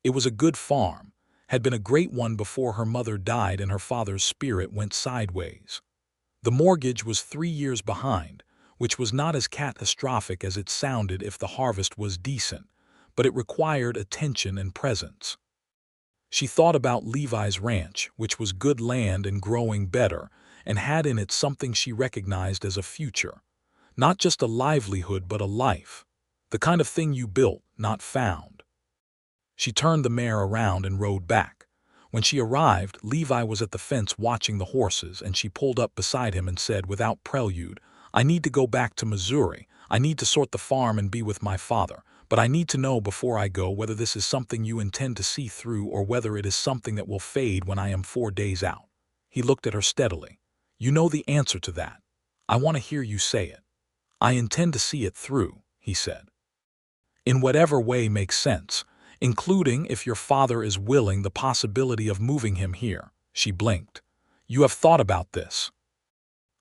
[SPEAKER 1] It was a good farm, had been a great one before her mother died and her father's spirit went sideways. The mortgage was 3 years behind, which was not as catastrophic as it sounded if the harvest was decent, but it required attention and presence. She thought about Levi's ranch, which was good land and growing better, and had in it something she recognized as a future. Not just a livelihood, but a life. The kind of thing you built, not found. She turned the mare around and rode back. When she arrived, Levi was at the fence watching the horses, and she pulled up beside him and said without prelude, "I need to go back to Missouri. I need to sort the farm and be with my father. But I need to know before I go whether this is something you intend to see through or whether it is something that will fade when I am 4 days out." He looked at her steadily. "You know the answer to that. I want to hear you say it." "I intend to see it through," he said. "In whatever way makes sense, including, if your father is willing, the possibility of moving him here." She blinked. "You have thought about this."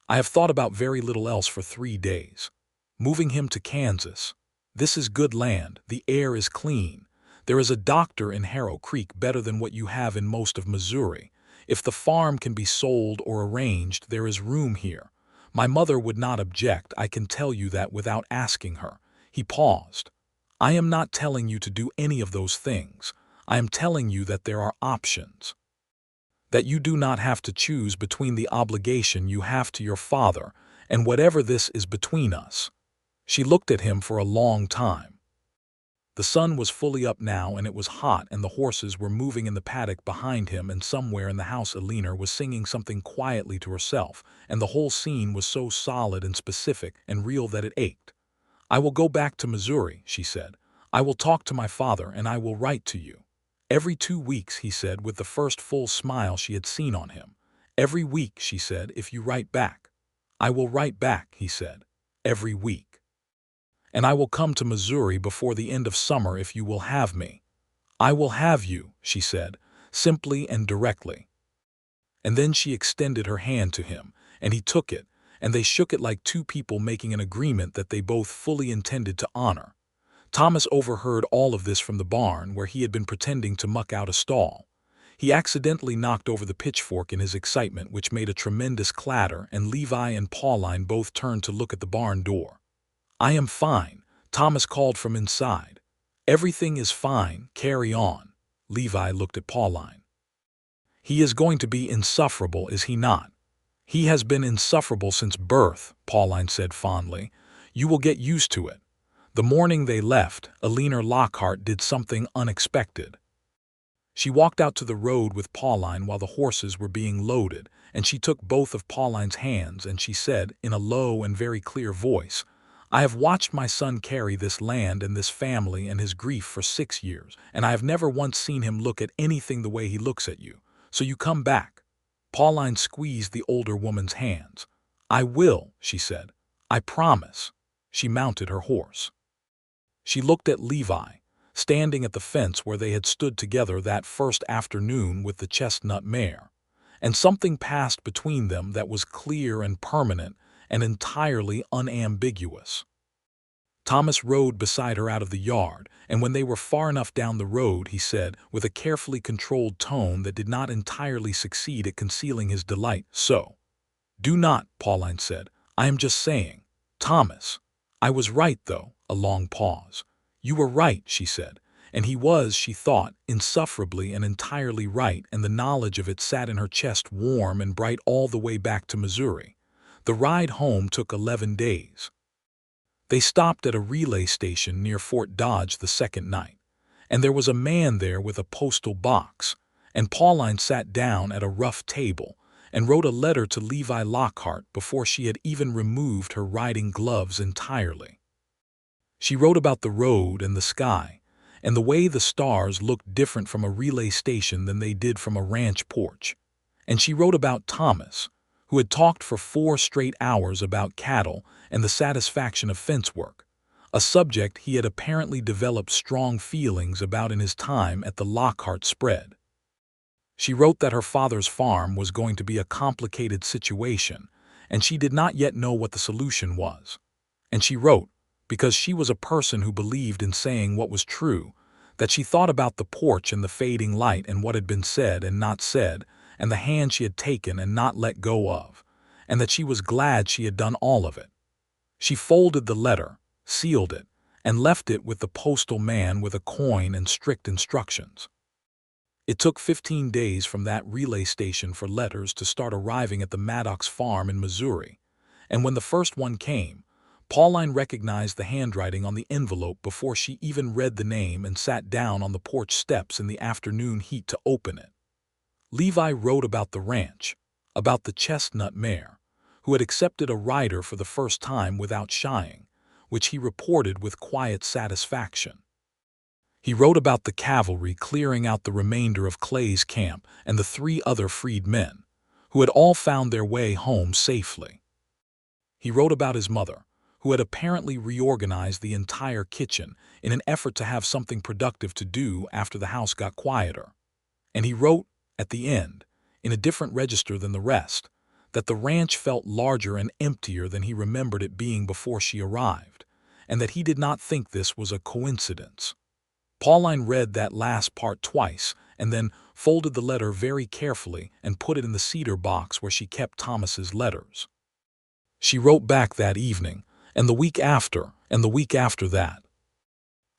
[SPEAKER 1] "I have thought about very little else for 3 days. Moving him to Kansas. This is good land, the air is clean. There is a doctor in Harrow Creek better than what you have in most of Missouri. If the farm can be sold or arranged, there is room here. My mother would not object, I can tell you that without asking her." He paused. "I am not telling you to do any of those things. I am telling you that there are options. That you do not have to choose between the obligation you have to your father and whatever this is between us." She looked at him for a long time. The sun was fully up now, and it was hot, and the horses were moving in the paddock behind him, and somewhere in the house Aline was singing something quietly to herself, and the whole scene was so solid and specific and real that it ached. "I will go back to Missouri," she said. "I will talk to my father and I will write to you." "Every 2 weeks," he said with the first full smile she had seen on him. "Every week," she said, "if you write back." "I will write back," he said. "Every week. And I will come to Missouri before the end of summer if you will have me." "I will have you," she said, simply and directly. And then she extended her hand to him, and he took it, and they shook it like two people making an agreement that they both fully intended to honor. Thomas overheard all of this from the barn where he had been pretending to muck out a stall. He accidentally knocked over the pitchfork in his excitement, which made a tremendous clatter, and Levi and Pauline both turned to look at the barn door. "I am fine," Thomas called from inside. "Everything is fine, carry on." Levi looked at Pauline. "He is going to be insufferable, is he not?" "He has been insufferable since birth," Pauline said fondly. "You will get used to it." The morning they left, Levi Lockhart did something unexpected. She walked out to the road with Pauline while the horses were being loaded, and she took both of Pauline's hands and she said, in a low and very clear voice, "I have watched my son carry this land and this family and his grief for 6 years, and I have never once seen him look at anything the way he looks at you. So you come back." Pauline squeezed the older woman's hands. "I will," she said. "I promise." She mounted her horse. She looked at Levi, standing at the fence where they had stood together that first afternoon with the chestnut mare, and something passed between them that was clear and permanent and entirely unambiguous. Thomas rode beside her out of the yard, and when they were far enough down the road, he said, with a carefully controlled tone that did not entirely succeed at concealing his delight, "So." "Do not," Pauline said. "I am just saying." "Thomas." "I was right, though." A long pause. "You were right," she said. And he was, she thought, insufferably and entirely right, and the knowledge of it sat in her chest warm and bright all the way back to Missouri. The ride home took 11 days. They stopped at a relay station near Fort Dodge the second night, and there was a man there with a postal box, and Pauline sat down at a rough table and wrote a letter to Levi Lockhart before she had even removed her riding gloves entirely. She wrote about the road and the sky, and the way the stars looked different from a relay station than they did from a ranch porch. And she wrote about Thomas, who had talked for 4 straight hours about cattle and the satisfaction of fence work, a subject he had apparently developed strong feelings about in his time at the Lockhart spread. She wrote that her father's farm was going to be a complicated situation, and she did not yet know what the solution was. And she wrote, because she was a person who believed in saying what was true, that she thought about the porch and the fading light and what had been said and not said, and the hand she had taken and not let go of, and that she was glad she had done all of it. She folded the letter, sealed it, and left it with the postal man with a coin and strict instructions. It took 15 days from that relay station for letters to start arriving at the Maddox farm in Missouri, and when the first one came, Pauline recognized the handwriting on the envelope before she even read the name and sat down on the porch steps in the afternoon heat to open it. Levi wrote about the ranch, about the chestnut mare, who had accepted a rider for the first time without shying, which he reported with quiet satisfaction. He wrote about the cavalry clearing out the remainder of Clay's camp and the 3 other freed men, who had all found their way home safely. He wrote about his mother, who had apparently reorganized the entire kitchen in an effort to have something productive to do after the house got quieter. And he wrote, at the end, in a different register than the rest, that the ranch felt larger and emptier than he remembered it being before she arrived, and that he did not think this was a coincidence. Pauline read that last part twice and then folded the letter very carefully and put it in the cedar box where she kept Thomas's letters. She wrote back that evening, and the week after, and the week after that.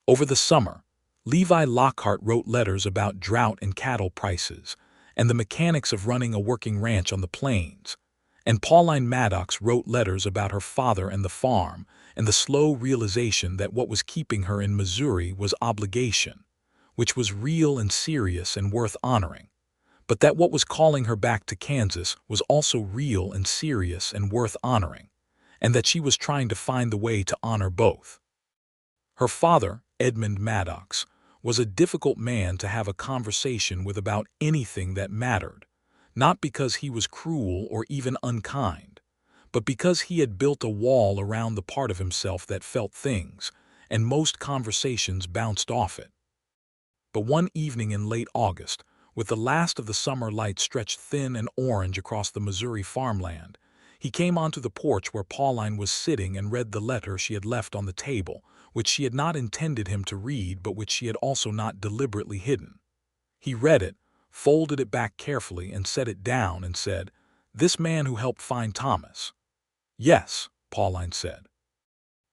[SPEAKER 1] Over the summer, Levi Lockhart wrote letters about drought and cattle prices, and the mechanics of running a working ranch on the plains, and Pauline Maddox wrote letters about her father and the farm, and the slow realization that what was keeping her in Missouri was obligation, which was real and serious and worth honoring, but that what was calling her back to Kansas was also real and serious and worth honoring, and that she was trying to find the way to honor both. Her father, Edmund Maddox, was a difficult man to have a conversation with about anything that mattered, not because he was cruel or even unkind, but because he had built a wall around the part of himself that felt things, and most conversations bounced off it. But one evening in late August, with the last of the summer light stretched thin and orange across the Missouri farmland, he came onto the porch where Pauline was sitting and read the letter she had left on the table, which she had not intended him to read but which she had also not deliberately hidden. He read it, folded it back carefully and set it down and said, "This man who helped find Thomas." "Yes," Pauline said.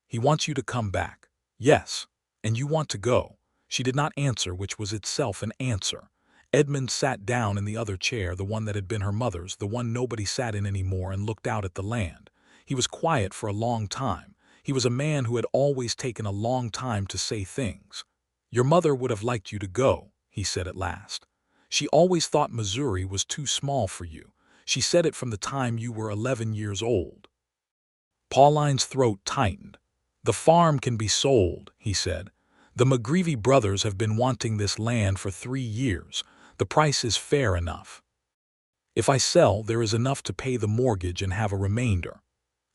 [SPEAKER 1] "He wants you to come back." "Yes. And you want to go." She did not answer, which was itself an answer. Edmund sat down in the other chair, the one that had been her mother's, the one nobody sat in anymore, and looked out at the land. He was quiet for a long time. He was a man who had always taken a long time to say things. "Your mother would have liked you to go," he said at last. "She always thought Missouri was too small for you. She said it from the time you were 11 years old." Pauline's throat tightened. "The farm can be sold," he said. "The McGreevy brothers have been wanting this land for 3 years. The price is fair enough. If I sell, there is enough to pay the mortgage and have a remainder."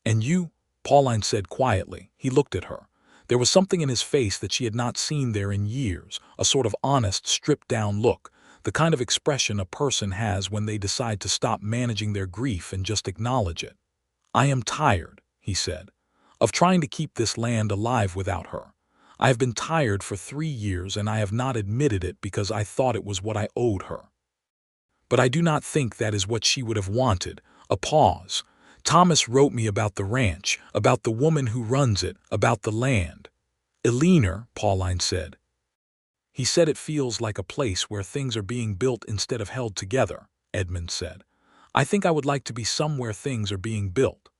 [SPEAKER 1] "And you?" Pauline said quietly. He looked at her. There was something in his face that she had not seen there in years, a sort of honest, stripped-down look, the kind of expression a person has when they decide to stop managing their grief and just acknowledge it. "I am tired," he said, "of trying to keep this land alive without her. I have been tired for 3 years, and I have not admitted it because I thought it was what I owed her. But I do not think that is what she would have wanted." A pause. "Thomas wrote me about the ranch, about the woman who runs it, about the land." "Eleanor," Pauline said. "He said it feels like a place where things are being built instead of held together," Edmund said. "I think I would like to be somewhere things are being built."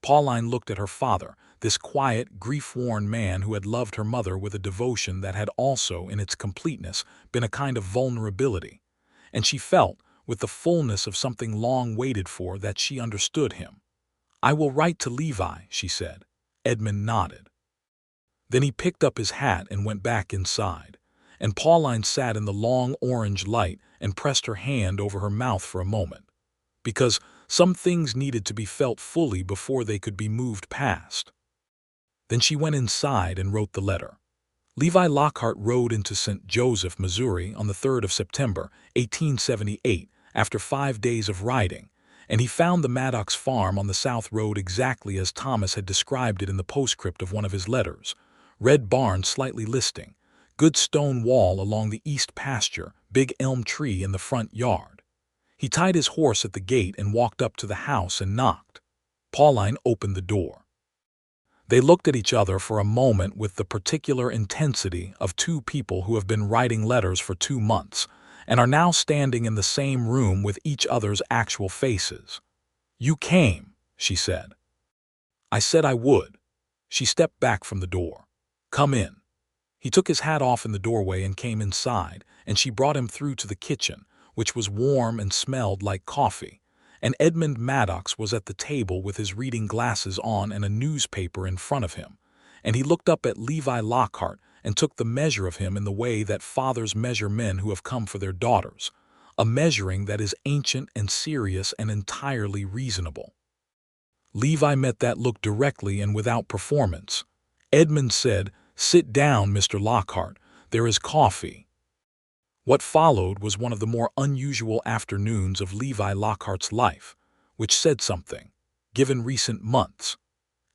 [SPEAKER 1] Pauline looked at her father, this quiet, grief-worn man who had loved her mother with a devotion that had also, in its completeness, been a kind of vulnerability. And she felt, with the fullness of something long waited for, that she understood him. "I will write to Levi," she said. Edmund nodded. Then he picked up his hat and went back inside, and Pauline sat in the long orange light and pressed her hand over her mouth for a moment, because some things needed to be felt fully before they could be moved past. Then she went inside and wrote the letter. Levi Lockhart rode into St. Joseph, Missouri on the 3rd of September, 1878, after 5 days of riding, and he found the Maddox farm on the South Road exactly as Thomas had described it in the postscript of one of his letters. Red barn slightly listing, good stone wall along the east pasture, big elm tree in the front yard. He tied his horse at the gate and walked up to the house and knocked. Pauline opened the door. They looked at each other for a moment with the particular intensity of two people who have been writing letters for 2 months and are now standing in the same room with each other's actual faces. "You came," she said. "I said I would." She stepped back from the door. "Come in." He took his hat off in the doorway and came inside, and she brought him through to the kitchen, which was warm and smelled like coffee, and Edmund Maddox was at the table with his reading glasses on and a newspaper in front of him, and he looked up at Levi Lockhart and took the measure of him in the way that fathers measure men who have come for their daughters, a measuring that is ancient and serious and entirely reasonable. Levi met that look directly and without performance. Edmund said, "Sit down, Mr. Lockhart. There is coffee." What followed was one of the more unusual afternoons of Levi Lockhart's life, which said something, given recent months.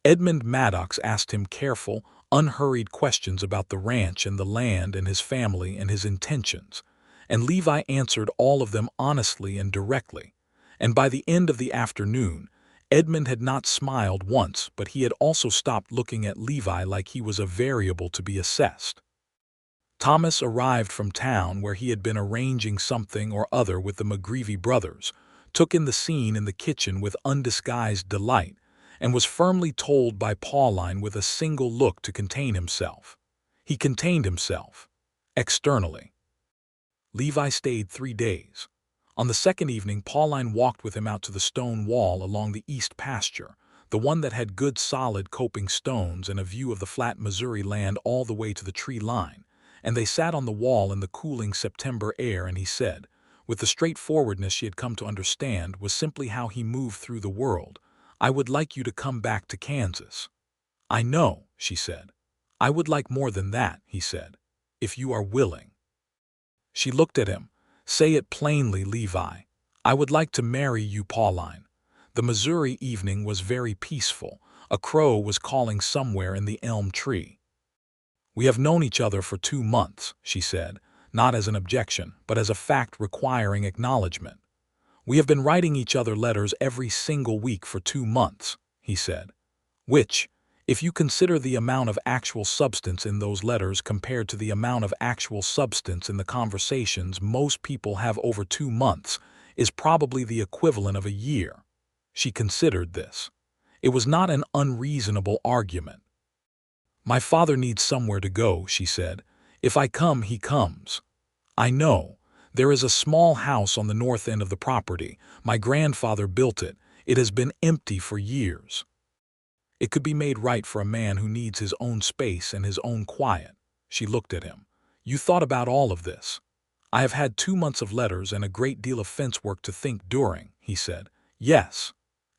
[SPEAKER 1] Edmund Maddox asked him careful, unhurried questions about the ranch and the land and his family and his intentions, and Levi answered all of them honestly and directly, and by the end of the afternoon, Edmund had not smiled once, but he had also stopped looking at Levi like he was a variable to be assessed. Thomas arrived from town where he had been arranging something or other with the McGreevy brothers, took in the scene in the kitchen with undisguised delight, and was firmly told by Pauline with a single look to contain himself. He contained himself, externally. Levi stayed 3 days. On the second evening, Pauline walked with him out to the stone wall along the east pasture, the one that had good solid coping stones and a view of the flat Missouri land all the way to the tree line, and they sat on the wall in the cooling September air, and he said, with the straightforwardness she had come to understand was simply how he moved through the world, "I would like you to come back to Kansas." "I know," she said. "I would like more than that," he said, "if you are willing." She looked at him. "Say it plainly, Levi. I would like to marry you, Pauline." The Missouri evening was very peaceful. A crow was calling somewhere in the elm tree. "We have known each other for 2 months," she said, not as an objection, but as a fact requiring acknowledgement. "We have been writing each other letters every single week for 2 months," he said, "which, if you consider the amount of actual substance in those letters compared to the amount of actual substance in the conversations most people have over 2 months, is probably the equivalent of a year." She considered this. It was not an unreasonable argument. "My father needs somewhere to go," she said. "If I come, he comes. I know. There is a small house on the north end of the property. My grandfather built it. It has been empty for years. It could be made right for a man who needs his own space and his own quiet." She looked at him. "You thought about all of this?" "I have had 2 months of letters and a great deal of fence work to think during," he said. "Yes.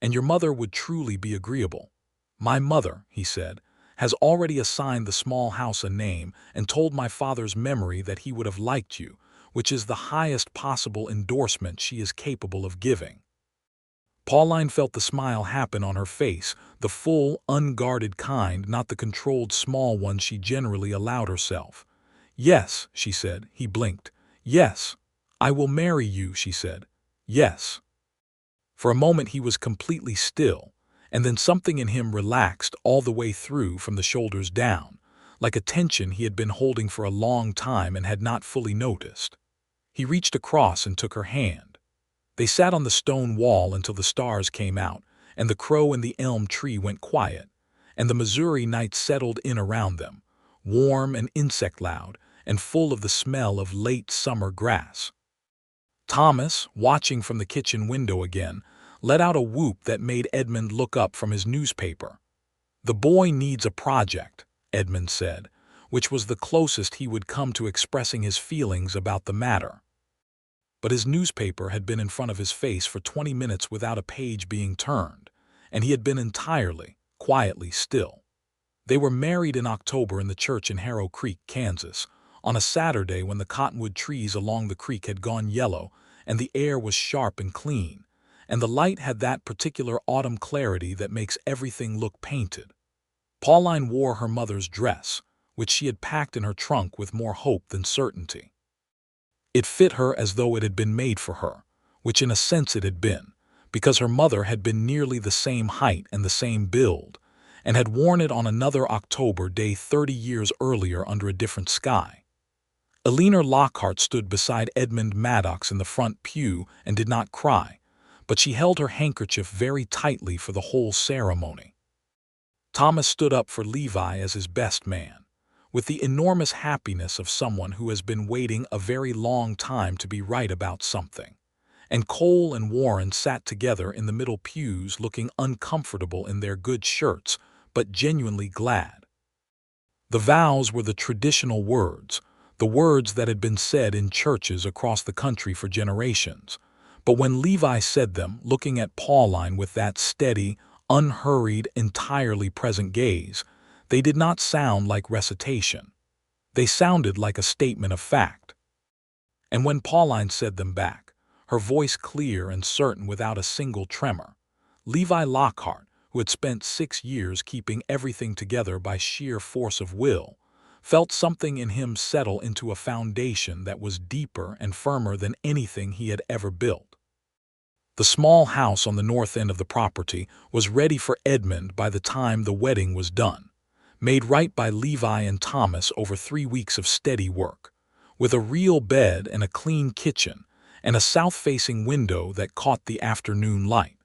[SPEAKER 1] And your mother would truly be agreeable." "My mother," he said, "has already assigned the small house a name and told my father's memory that he would have liked you, which is the highest possible endorsement she is capable of giving." Pauline felt the smile happen on her face, the full, unguarded kind, not the controlled small one she generally allowed herself. "Yes," she said. He blinked. "Yes. I will marry you," she said. "Yes." For a moment he was completely still, and then something in him relaxed all the way through from the shoulders down, like a tension he had been holding for a long time and had not fully noticed. He reached across and took her hand. They sat on the stone wall until the stars came out, and the crow in the elm tree went quiet, and the Missouri night settled in around them, warm and insect-loud, and full of the smell of late summer grass. Thomas, watching from the kitchen window again, let out a whoop that made Edmund look up from his newspaper. "The boy needs a project," Edmund said, which was the closest he would come to expressing his feelings about the matter. But his newspaper had been in front of his face for 20 minutes without a page being turned, and he had been entirely, quietly still. They were married in October in the church in Harrow Creek, Kansas, on a Saturday when the cottonwood trees along the creek had gone yellow and the air was sharp and clean, and the light had that particular autumn clarity that makes everything look painted. Pauline wore her mother's dress, which she had packed in her trunk with more hope than certainty. It fit her as though it had been made for her, which in a sense it had been, because her mother had been nearly the same height and the same build, and had worn it on another October day 30 years earlier under a different sky. Levi Lockhart stood beside Edmund Maddox in the front pew and did not cry, but she held her handkerchief very tightly for the whole ceremony. Thomas stood up for Levi as his best man, with the enormous happiness of someone who has been waiting a very long time to be right about something. And Cole and Warren sat together in the middle pews looking uncomfortable in their good shirts, but genuinely glad. The vows were the traditional words, the words that had been said in churches across the country for generations. But when Levi said them, looking at Pauline with that steady, unhurried, entirely present gaze, they did not sound like recitation. They sounded like a statement of fact. And when Pauline said them back, her voice clear and certain without a single tremor, Levi Lockhart, who had spent 6 years keeping everything together by sheer force of will, felt something in him settle into a foundation that was deeper and firmer than anything he had ever built. The small house on the north end of the property was ready for Edmund by the time the wedding was done, made right by Levi and Thomas over 3 weeks of steady work, with a real bed and a clean kitchen and a south-facing window that caught the afternoon light.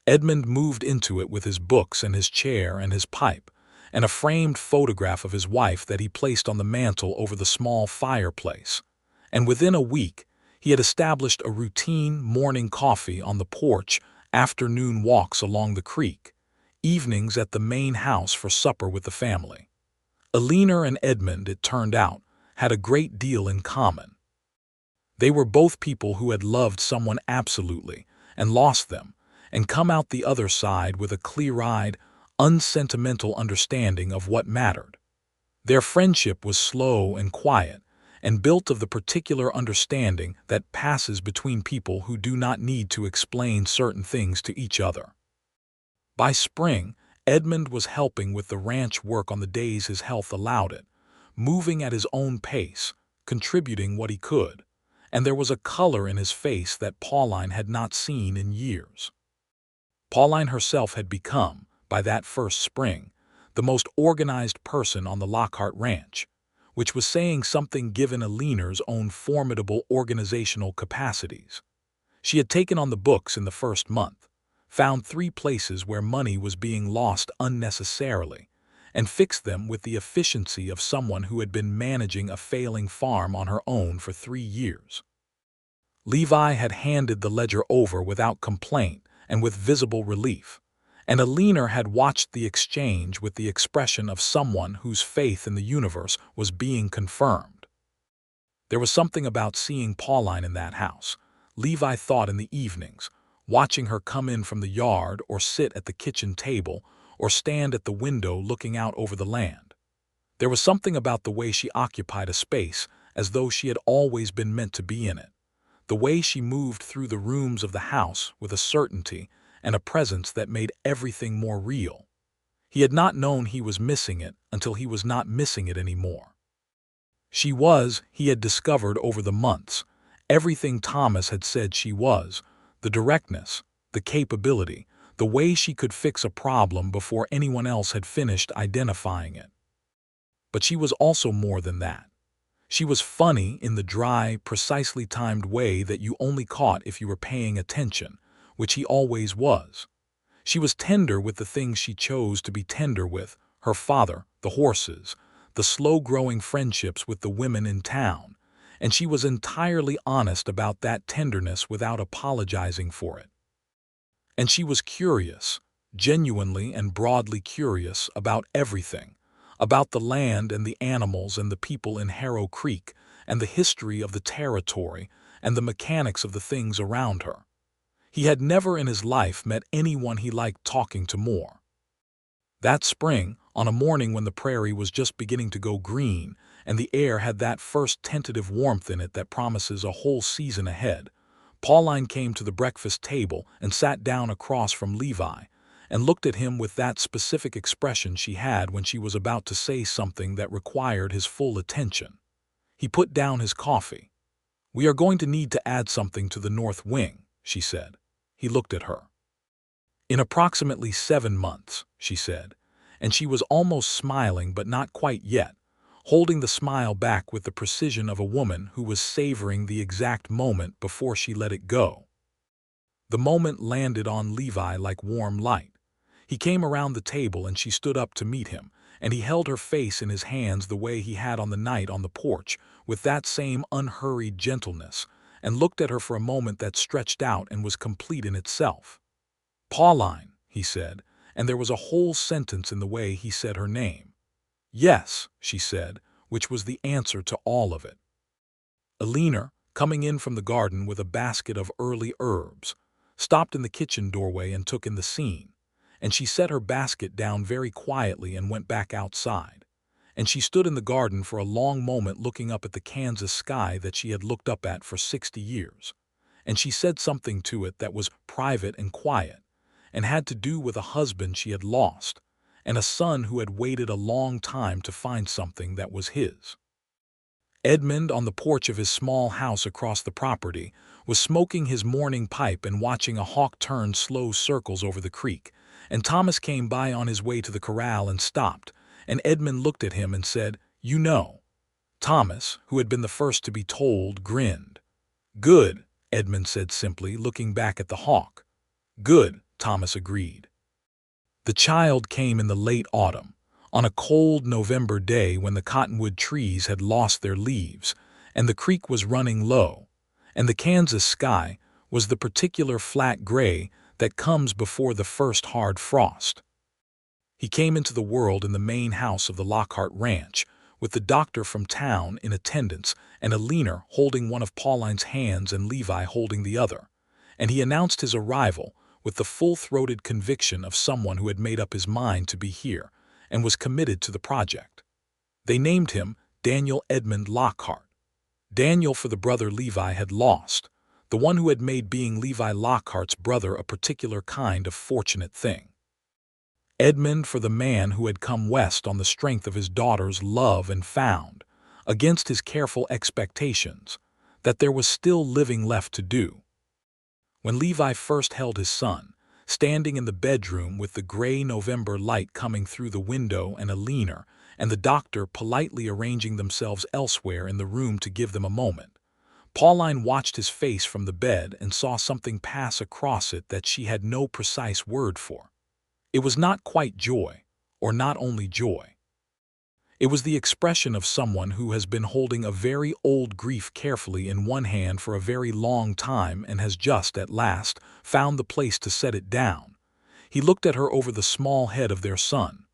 [SPEAKER 1] Edmund moved into it with his books and his chair and his pipe, and a framed photograph of his wife that he placed on the mantel over the small fireplace, and within a week he had established a routine morning coffee on the porch, afternoon walks along the creek, evenings at the main house for supper with the family. Alina and Edmund, it turned out, had a great deal in common. They were both people who had loved someone absolutely and lost them, and come out the other side with a clear-eyed, unsentimental understanding of what mattered. Their friendship was slow and quiet, and built of the particular understanding that passes between people who do not need to explain certain things to each other. By spring, Edmund was helping with the ranch work on the days his health allowed it, moving at his own pace, contributing what he could, and there was a color in his face that Pauline had not seen in years. Pauline herself had become, by that first spring, the most organized person on the Lockhart ranch, which was saying something given Alina's own formidable organizational capacities. She had taken on the books in the first month, found 3 places where money was being lost unnecessarily, and fixed them with the efficiency of someone who had been managing a failing farm on her own for 3 years. Levi had handed the ledger over without complaint and with visible relief, and Alina had watched the exchange with the expression of someone whose faith in the universe was being confirmed. There was something about seeing Pauline in that house, Levi thought in the evenings, watching her come in from the yard or sit at the kitchen table or stand at the window looking out over the land. There was something about the way she occupied a space as though she had always been meant to be in it, the way she moved through the rooms of the house with a certainty and a presence that made everything more real. He had not known he was missing it until he was not missing it anymore. She was, he had discovered over the months, everything Thomas had said she was, the directness, the capability, the way she could fix a problem before anyone else had finished identifying it. But she was also more than that. She was funny in the dry, precisely timed way that you only caught if you were paying attention, which he always was. She was tender with the things she chose to be tender with, her father, the horses, the slow-growing friendships with the women in town, and she was entirely honest about that tenderness without apologizing for it. And she was curious, genuinely and broadly curious about everything, about the land and the animals and the people in Harrow Creek and the history of the territory and the mechanics of the things around her. He had never in his life met anyone he liked talking to more. That spring, on a morning when the prairie was just beginning to go green and the air had that first tentative warmth in it that promises a whole season ahead, Pauline came to the breakfast table and sat down across from Levi and looked at him with that specific expression she had when she was about to say something that required his full attention. He put down his coffee. "We are going to need to add something to the north wing," she said. He looked at her. "In approximately 7 months," she said, and she was almost smiling but not quite yet, holding the smile back with the precision of a woman who was savoring the exact moment before she let it go. The moment landed on Levi like warm light. He came around the table and she stood up to meet him, and he held her face in his hands the way he had on the night on the porch, with that same unhurried gentleness, and looked at her for a moment that stretched out and was complete in itself. "Pauline," he said, and there was a whole sentence in the way he said her name. "Yes," she said, which was the answer to all of it. Alina, coming in from the garden with a basket of early herbs, stopped in the kitchen doorway and took in the scene, and she set her basket down very quietly and went back outside, and she stood in the garden for a long moment looking up at the Kansas sky that she had looked up at for 60 years, and she said something to it that was private and quiet, and had to do with a husband she had lost, and a son who had waited a long time to find something that was his. Edmund, on the porch of his small house across the property, was smoking his morning pipe and watching a hawk turn slow circles over the creek, and Thomas came by on his way to the corral and stopped, and Edmund looked at him and said, "You know." Thomas, who had been the first to be told, grinned. "Good," Edmund said simply, looking back at the hawk. "Good," Thomas agreed. The child came in the late autumn, on a cold November day when the cottonwood trees had lost their leaves, and the creek was running low, and the Kansas sky was the particular flat gray that comes before the first hard frost. He came into the world in the main house of the Lockhart ranch, with the doctor from town in attendance and Alina holding one of Pauline's hands and Levi holding the other, and he announced his arrival with the full-throated conviction of someone who had made up his mind to be here and was committed to the project. They named him Daniel Edmund Lockhart. Daniel for the brother Levi had lost, the one who had made being Levi Lockhart's brother a particular kind of fortunate thing. Edmund for the man who had come west on the strength of his daughter's love and found, against his careful expectations, that there was still living left to do. When Levi first held his son, standing in the bedroom with the gray November light coming through the window and Alina and the doctor politely arranging themselves elsewhere in the room to give them a moment, Pauline watched his face from the bed and saw something pass across it that she had no precise word for. It was not quite joy, or not only joy. It was the expression of someone who has been holding a very old grief carefully in one hand for a very long time and has just, at last, found the place to set it down. He looked at her over the small head of their son.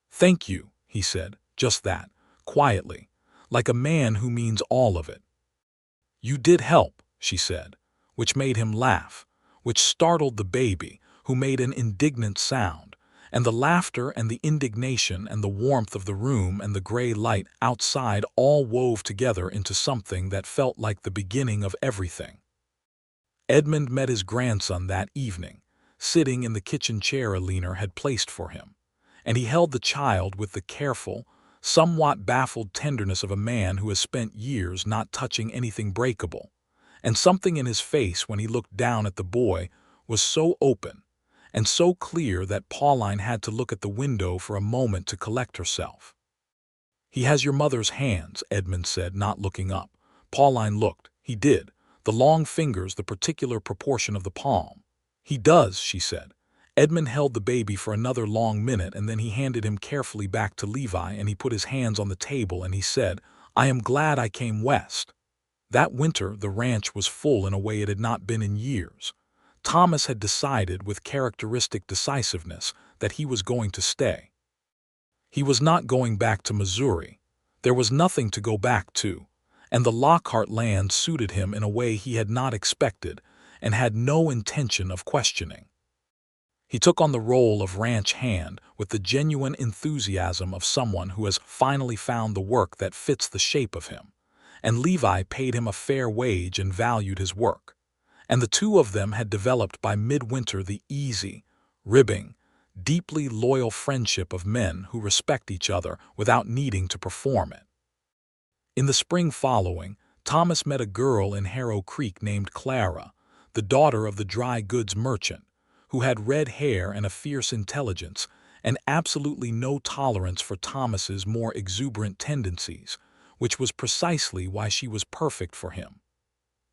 [SPEAKER 1] "Thank you," he said, just that, quietly, like a man who means all of it. "You did help," she said, which made him laugh, which startled the baby, who made an indignant sound, and the laughter and the indignation and the warmth of the room and the gray light outside all wove together into something that felt like the beginning of everything. Edmund met his grandson that evening, sitting in the kitchen chair Alina had placed for him, and he held the child with the careful, somewhat baffled tenderness of a man who has spent years not touching anything breakable, and something in his face when he looked down at the boy was so open and so clear that Pauline had to look at the window for a moment to collect herself. "He has your mother's hands," Edmund said, not looking up. Pauline looked. He did. The long fingers, the particular proportion of the palm. "He does," she said. Edmund held the baby for another long minute and then he handed him carefully back to Levi and he put his hands on the table and he said, "I am glad I came west." That winter the ranch was full in a way it had not been in years. Thomas had decided with characteristic decisiveness that he was going to stay. He was not going back to Missouri. There was nothing to go back to, and the Lockhart land suited him in a way he had not expected and had no intention of questioning. He took on the role of ranch hand with the genuine enthusiasm of someone who has finally found the work that fits the shape of him, and Levi paid him a fair wage and valued his work. And the two of them had developed by midwinter the easy, ribbing, deeply loyal friendship of men who respect each other without needing to perform it. In the spring following, Thomas met a girl in Harrow Creek named Clara, the daughter of the dry goods merchant, who had red hair and a fierce intelligence and absolutely no tolerance for Thomas's more exuberant tendencies, which was precisely why she was perfect for him.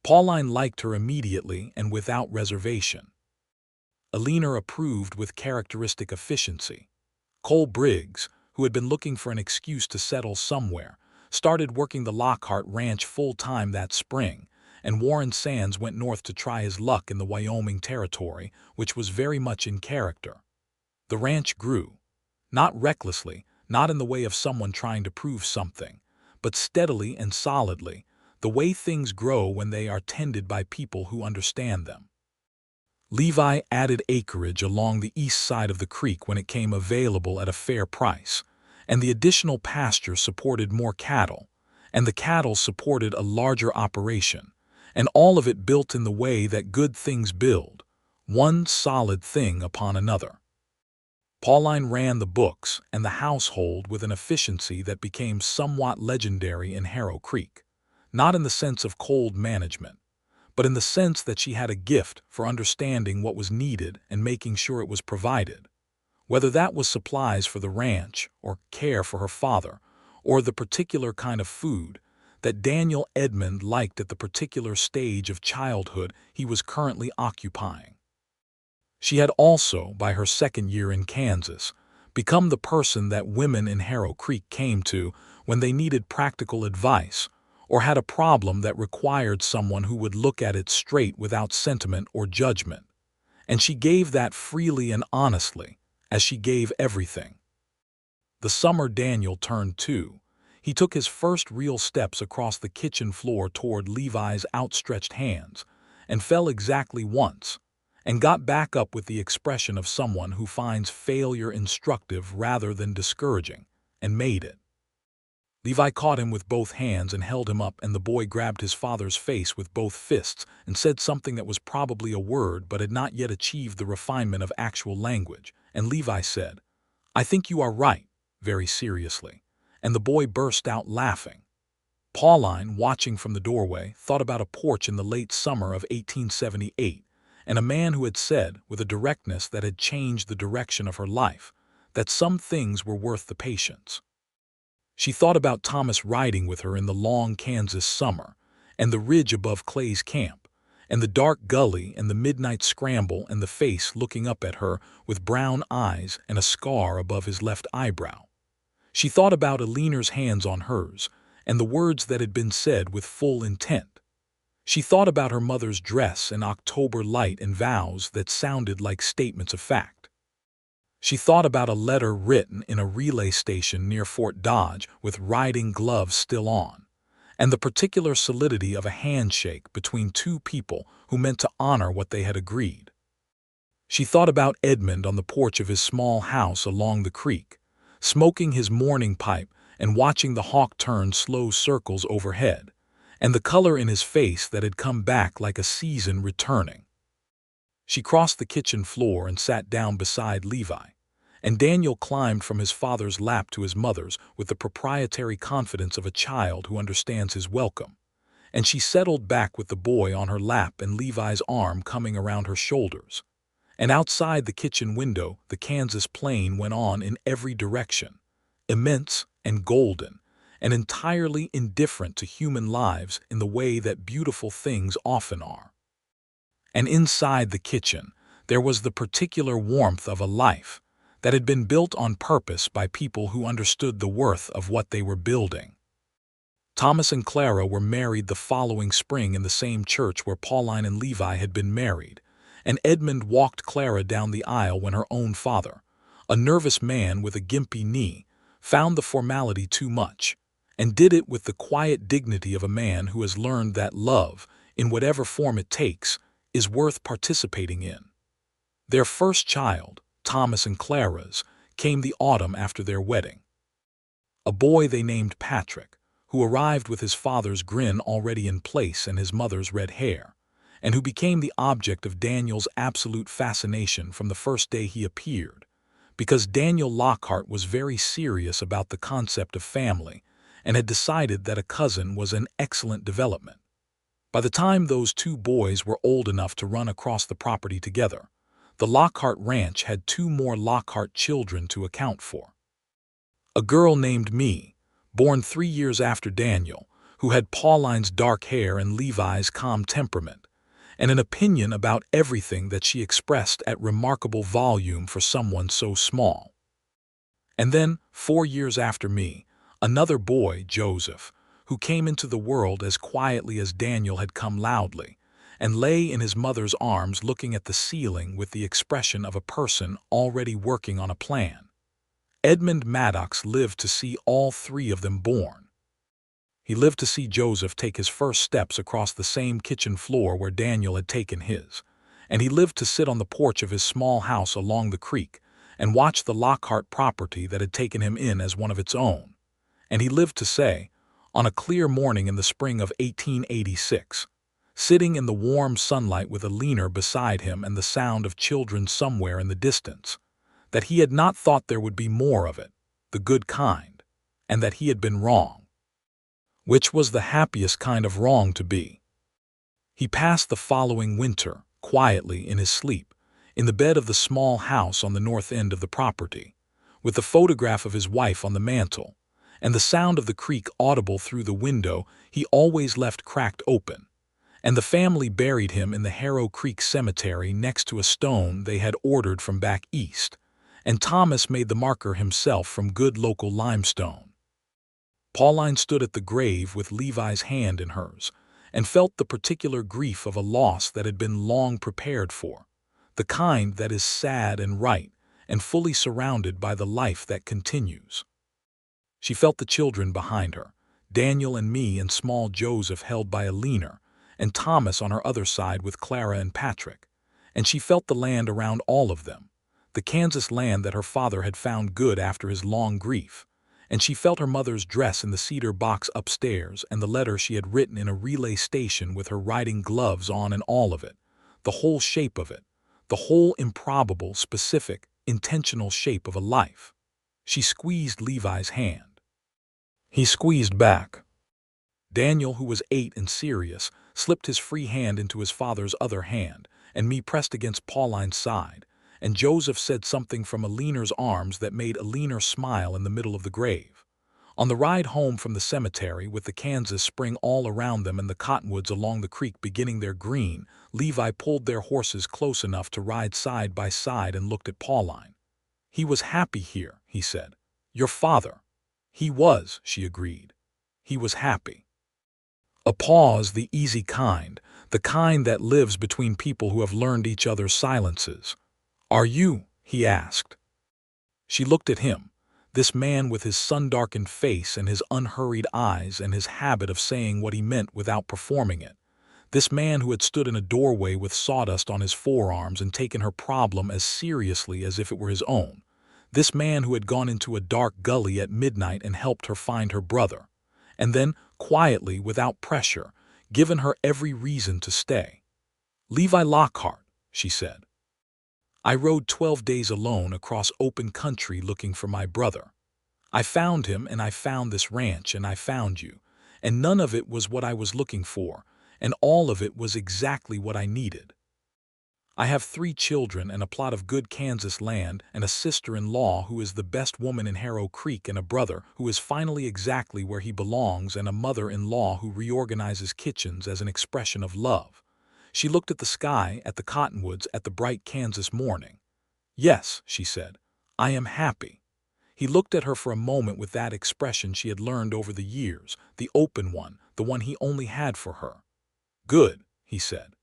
[SPEAKER 1] Pauline liked her immediately and without reservation. Alina approved with characteristic efficiency. Cole Briggs, who had been looking for an excuse to settle somewhere, started working the Lockhart ranch full-time that spring, and Warren Sands went north to try his luck in the Wyoming territory, which was very much in character. The ranch grew, not recklessly, not in the way of someone trying to prove something, but steadily and solidly, the way things grow when they are tended by people who understand them. Levi added acreage along the east side of the creek when it came available at a fair price, and the additional pasture supported more cattle, and the cattle supported a larger operation, and all of it built in the way that good things build, one solid thing upon another. Pauline ran the books and the household with an efficiency that became somewhat legendary in Harrow Creek. Not in the sense of cold management, but in the sense that she had a gift for understanding what was needed and making sure it was provided, whether that was supplies for the ranch or care for her father or the particular kind of food that Daniel Edmund liked at the particular stage of childhood he was currently occupying. She had also, by her second year in Kansas, become the person that women in Harrow Creek came to when they needed practical advice or had a problem that required someone who would look at it straight without sentiment or judgment. And she gave that freely and honestly, as she gave everything. the summer Daniel turned 2, he took his first real steps across the kitchen floor toward Levi's outstretched hands, and fell exactly once, and got back up with the expression of someone who finds failure instructive rather than discouraging, and made it. Levi caught him with both hands and held him up, and the boy grabbed his father's face with both fists and said something that was probably a word but had not yet achieved the refinement of actual language, and Levi said, "I think you are right," very seriously, and the boy burst out laughing. Pauline, watching from the doorway, thought about a porch in the late summer of 1878, and a man who had said, with a directness that had changed the direction of her life, that some things were worth the patience. She thought about Thomas riding with her in the long Kansas summer, and the ridge above Clay's camp, and the dark gully and the midnight scramble, and the face looking up at her with brown eyes and a scar above his left eyebrow. She thought about Eleanor's hands on hers, and the words that had been said with full intent. She thought about her mother's dress and October light and vows that sounded like statements of fact. She thought about a letter written in a relay station near Fort Dodge with riding gloves still on, and the particular solidity of a handshake between two people who meant to honor what they had agreed. She thought about Edmund on the porch of his small house along the creek, smoking his morning pipe and watching the hawk turn slow circles overhead, and the color in his face that had come back like a season returning. She crossed the kitchen floor and sat down beside Levi, and Daniel climbed from his father's lap to his mother's with the proprietary confidence of a child who understands his welcome, and she settled back with the boy on her lap and Levi's arm coming around her shoulders. And outside the kitchen window, the Kansas plain went on in every direction, immense and golden, and entirely indifferent to human lives in the way that beautiful things often are. And inside the kitchen, there was the particular warmth of a life that had been built on purpose by people who understood the worth of what they were building. Thomas and Clara were married the following spring in the same church where Pauline and Levi had been married, and Edmund walked Clara down the aisle when her own father, a nervous man with a gimpy knee, found the formality too much, and did it with the quiet dignity of a man who has learned that love, in whatever form it takes, is worth participating in. Their first child, Thomas and Clara's, came the autumn after their wedding. A boy they named Patrick, who arrived with his father's grin already in place and his mother's red hair, and who became the object of Daniel's absolute fascination from the first day he appeared, because Daniel Lockhart was very serious about the concept of family and had decided that a cousin was an excellent development. By the time those two boys were old enough to run across the property together, the Lockhart ranch had 2 more Lockhart children to account for. A girl named Me, born 3 years after Daniel, who had Pauline's dark hair and Levi's calm temperament, and an opinion about everything that she expressed at remarkable volume for someone so small. And then, 4 years after Me, another boy, Joseph, who came into the world as quietly as Daniel had come loudly, and lay in his mother's arms looking at the ceiling with the expression of a person already working on a plan. Edmund Maddox lived to see all 3 of them born. He lived to see Joseph take his first steps across the same kitchen floor where Daniel had taken his, and he lived to sit on the porch of his small house along the creek and watch the Lockhart property that had taken him in as one of its own. And he lived to say, on a clear morning in the spring of 1886, sitting in the warm sunlight with Eleanor beside him and the sound of children somewhere in the distance, that he had not thought there would be more of it, the good kind, and that he had been wrong. Which was the happiest kind of wrong to be. He passed the following winter, quietly in his sleep, in the bed of the small house on the north end of the property, with the photograph of his wife on the mantel, and the sound of the creek audible through the window he always left cracked open, and the family buried him in the Harrow Creek Cemetery next to a stone they had ordered from back east, and Thomas made the marker himself from good local limestone. Pauline stood at the grave with Levi's hand in hers, and felt the particular grief of a loss that had been long prepared for, the kind that is sad and right, and fully surrounded by the life that continues. She felt the children behind her, Daniel and me and small Joseph held by a leaner, and Thomas on her other side with Clara and Patrick. And she felt the land around all of them, the Kansas land that her father had found good after his long grief. And she felt her mother's dress in the cedar box upstairs and the letter she had written in a relay station with her riding gloves on and all of it, the whole shape of it, the whole improbable, specific, intentional shape of a life. She squeezed Levi's hand. He squeezed back. Daniel, who was 8 and serious, slipped his free hand into his father's other hand, and me pressed against Pauline's side, and Joseph said something from Aliner's arms that made Aliner smile in the middle of the grave. On the ride home from the cemetery, with the Kansas spring all around them and the cottonwoods along the creek beginning their green, Levi pulled their horses close enough to ride side by side and looked at Pauline. "He was happy here," he said. "Your father." "He was," she agreed. "He was happy." A pause, the easy kind, the kind that lives between people who have learned each other's silences. "Are you?" he asked. She looked at him, this man with his sun-darkened face and his unhurried eyes and his habit of saying what he meant without performing it. This man who had stood in a doorway with sawdust on his forearms and taken her problem as seriously as if it were his own. This man who had gone into a dark gully at midnight and helped her find her brother. And then, quietly, without pressure, given her every reason to stay. "Levi Lockhart," she said. "I rode 12 days alone across open country looking for my brother. I found him, and I found this ranch, and I found you, and none of it was what I was looking for, and all of it was exactly what I needed. I have 3 children and a plot of good Kansas land and a sister-in-law who is the best woman in Harrow Creek and a brother who is finally exactly where he belongs and a mother-in-law who reorganizes kitchens as an expression of love." She looked at the sky, at the cottonwoods, at the bright Kansas morning. "Yes," she said, "I am happy." He looked at her for a moment with that expression she had learned over the years, the open one, the one he only had for her. "Good," he said.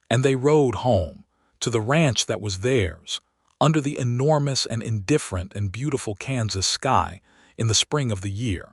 [SPEAKER 1] And they rode home, to the ranch that was theirs, under the enormous and indifferent and beautiful Kansas sky, in the spring of the year.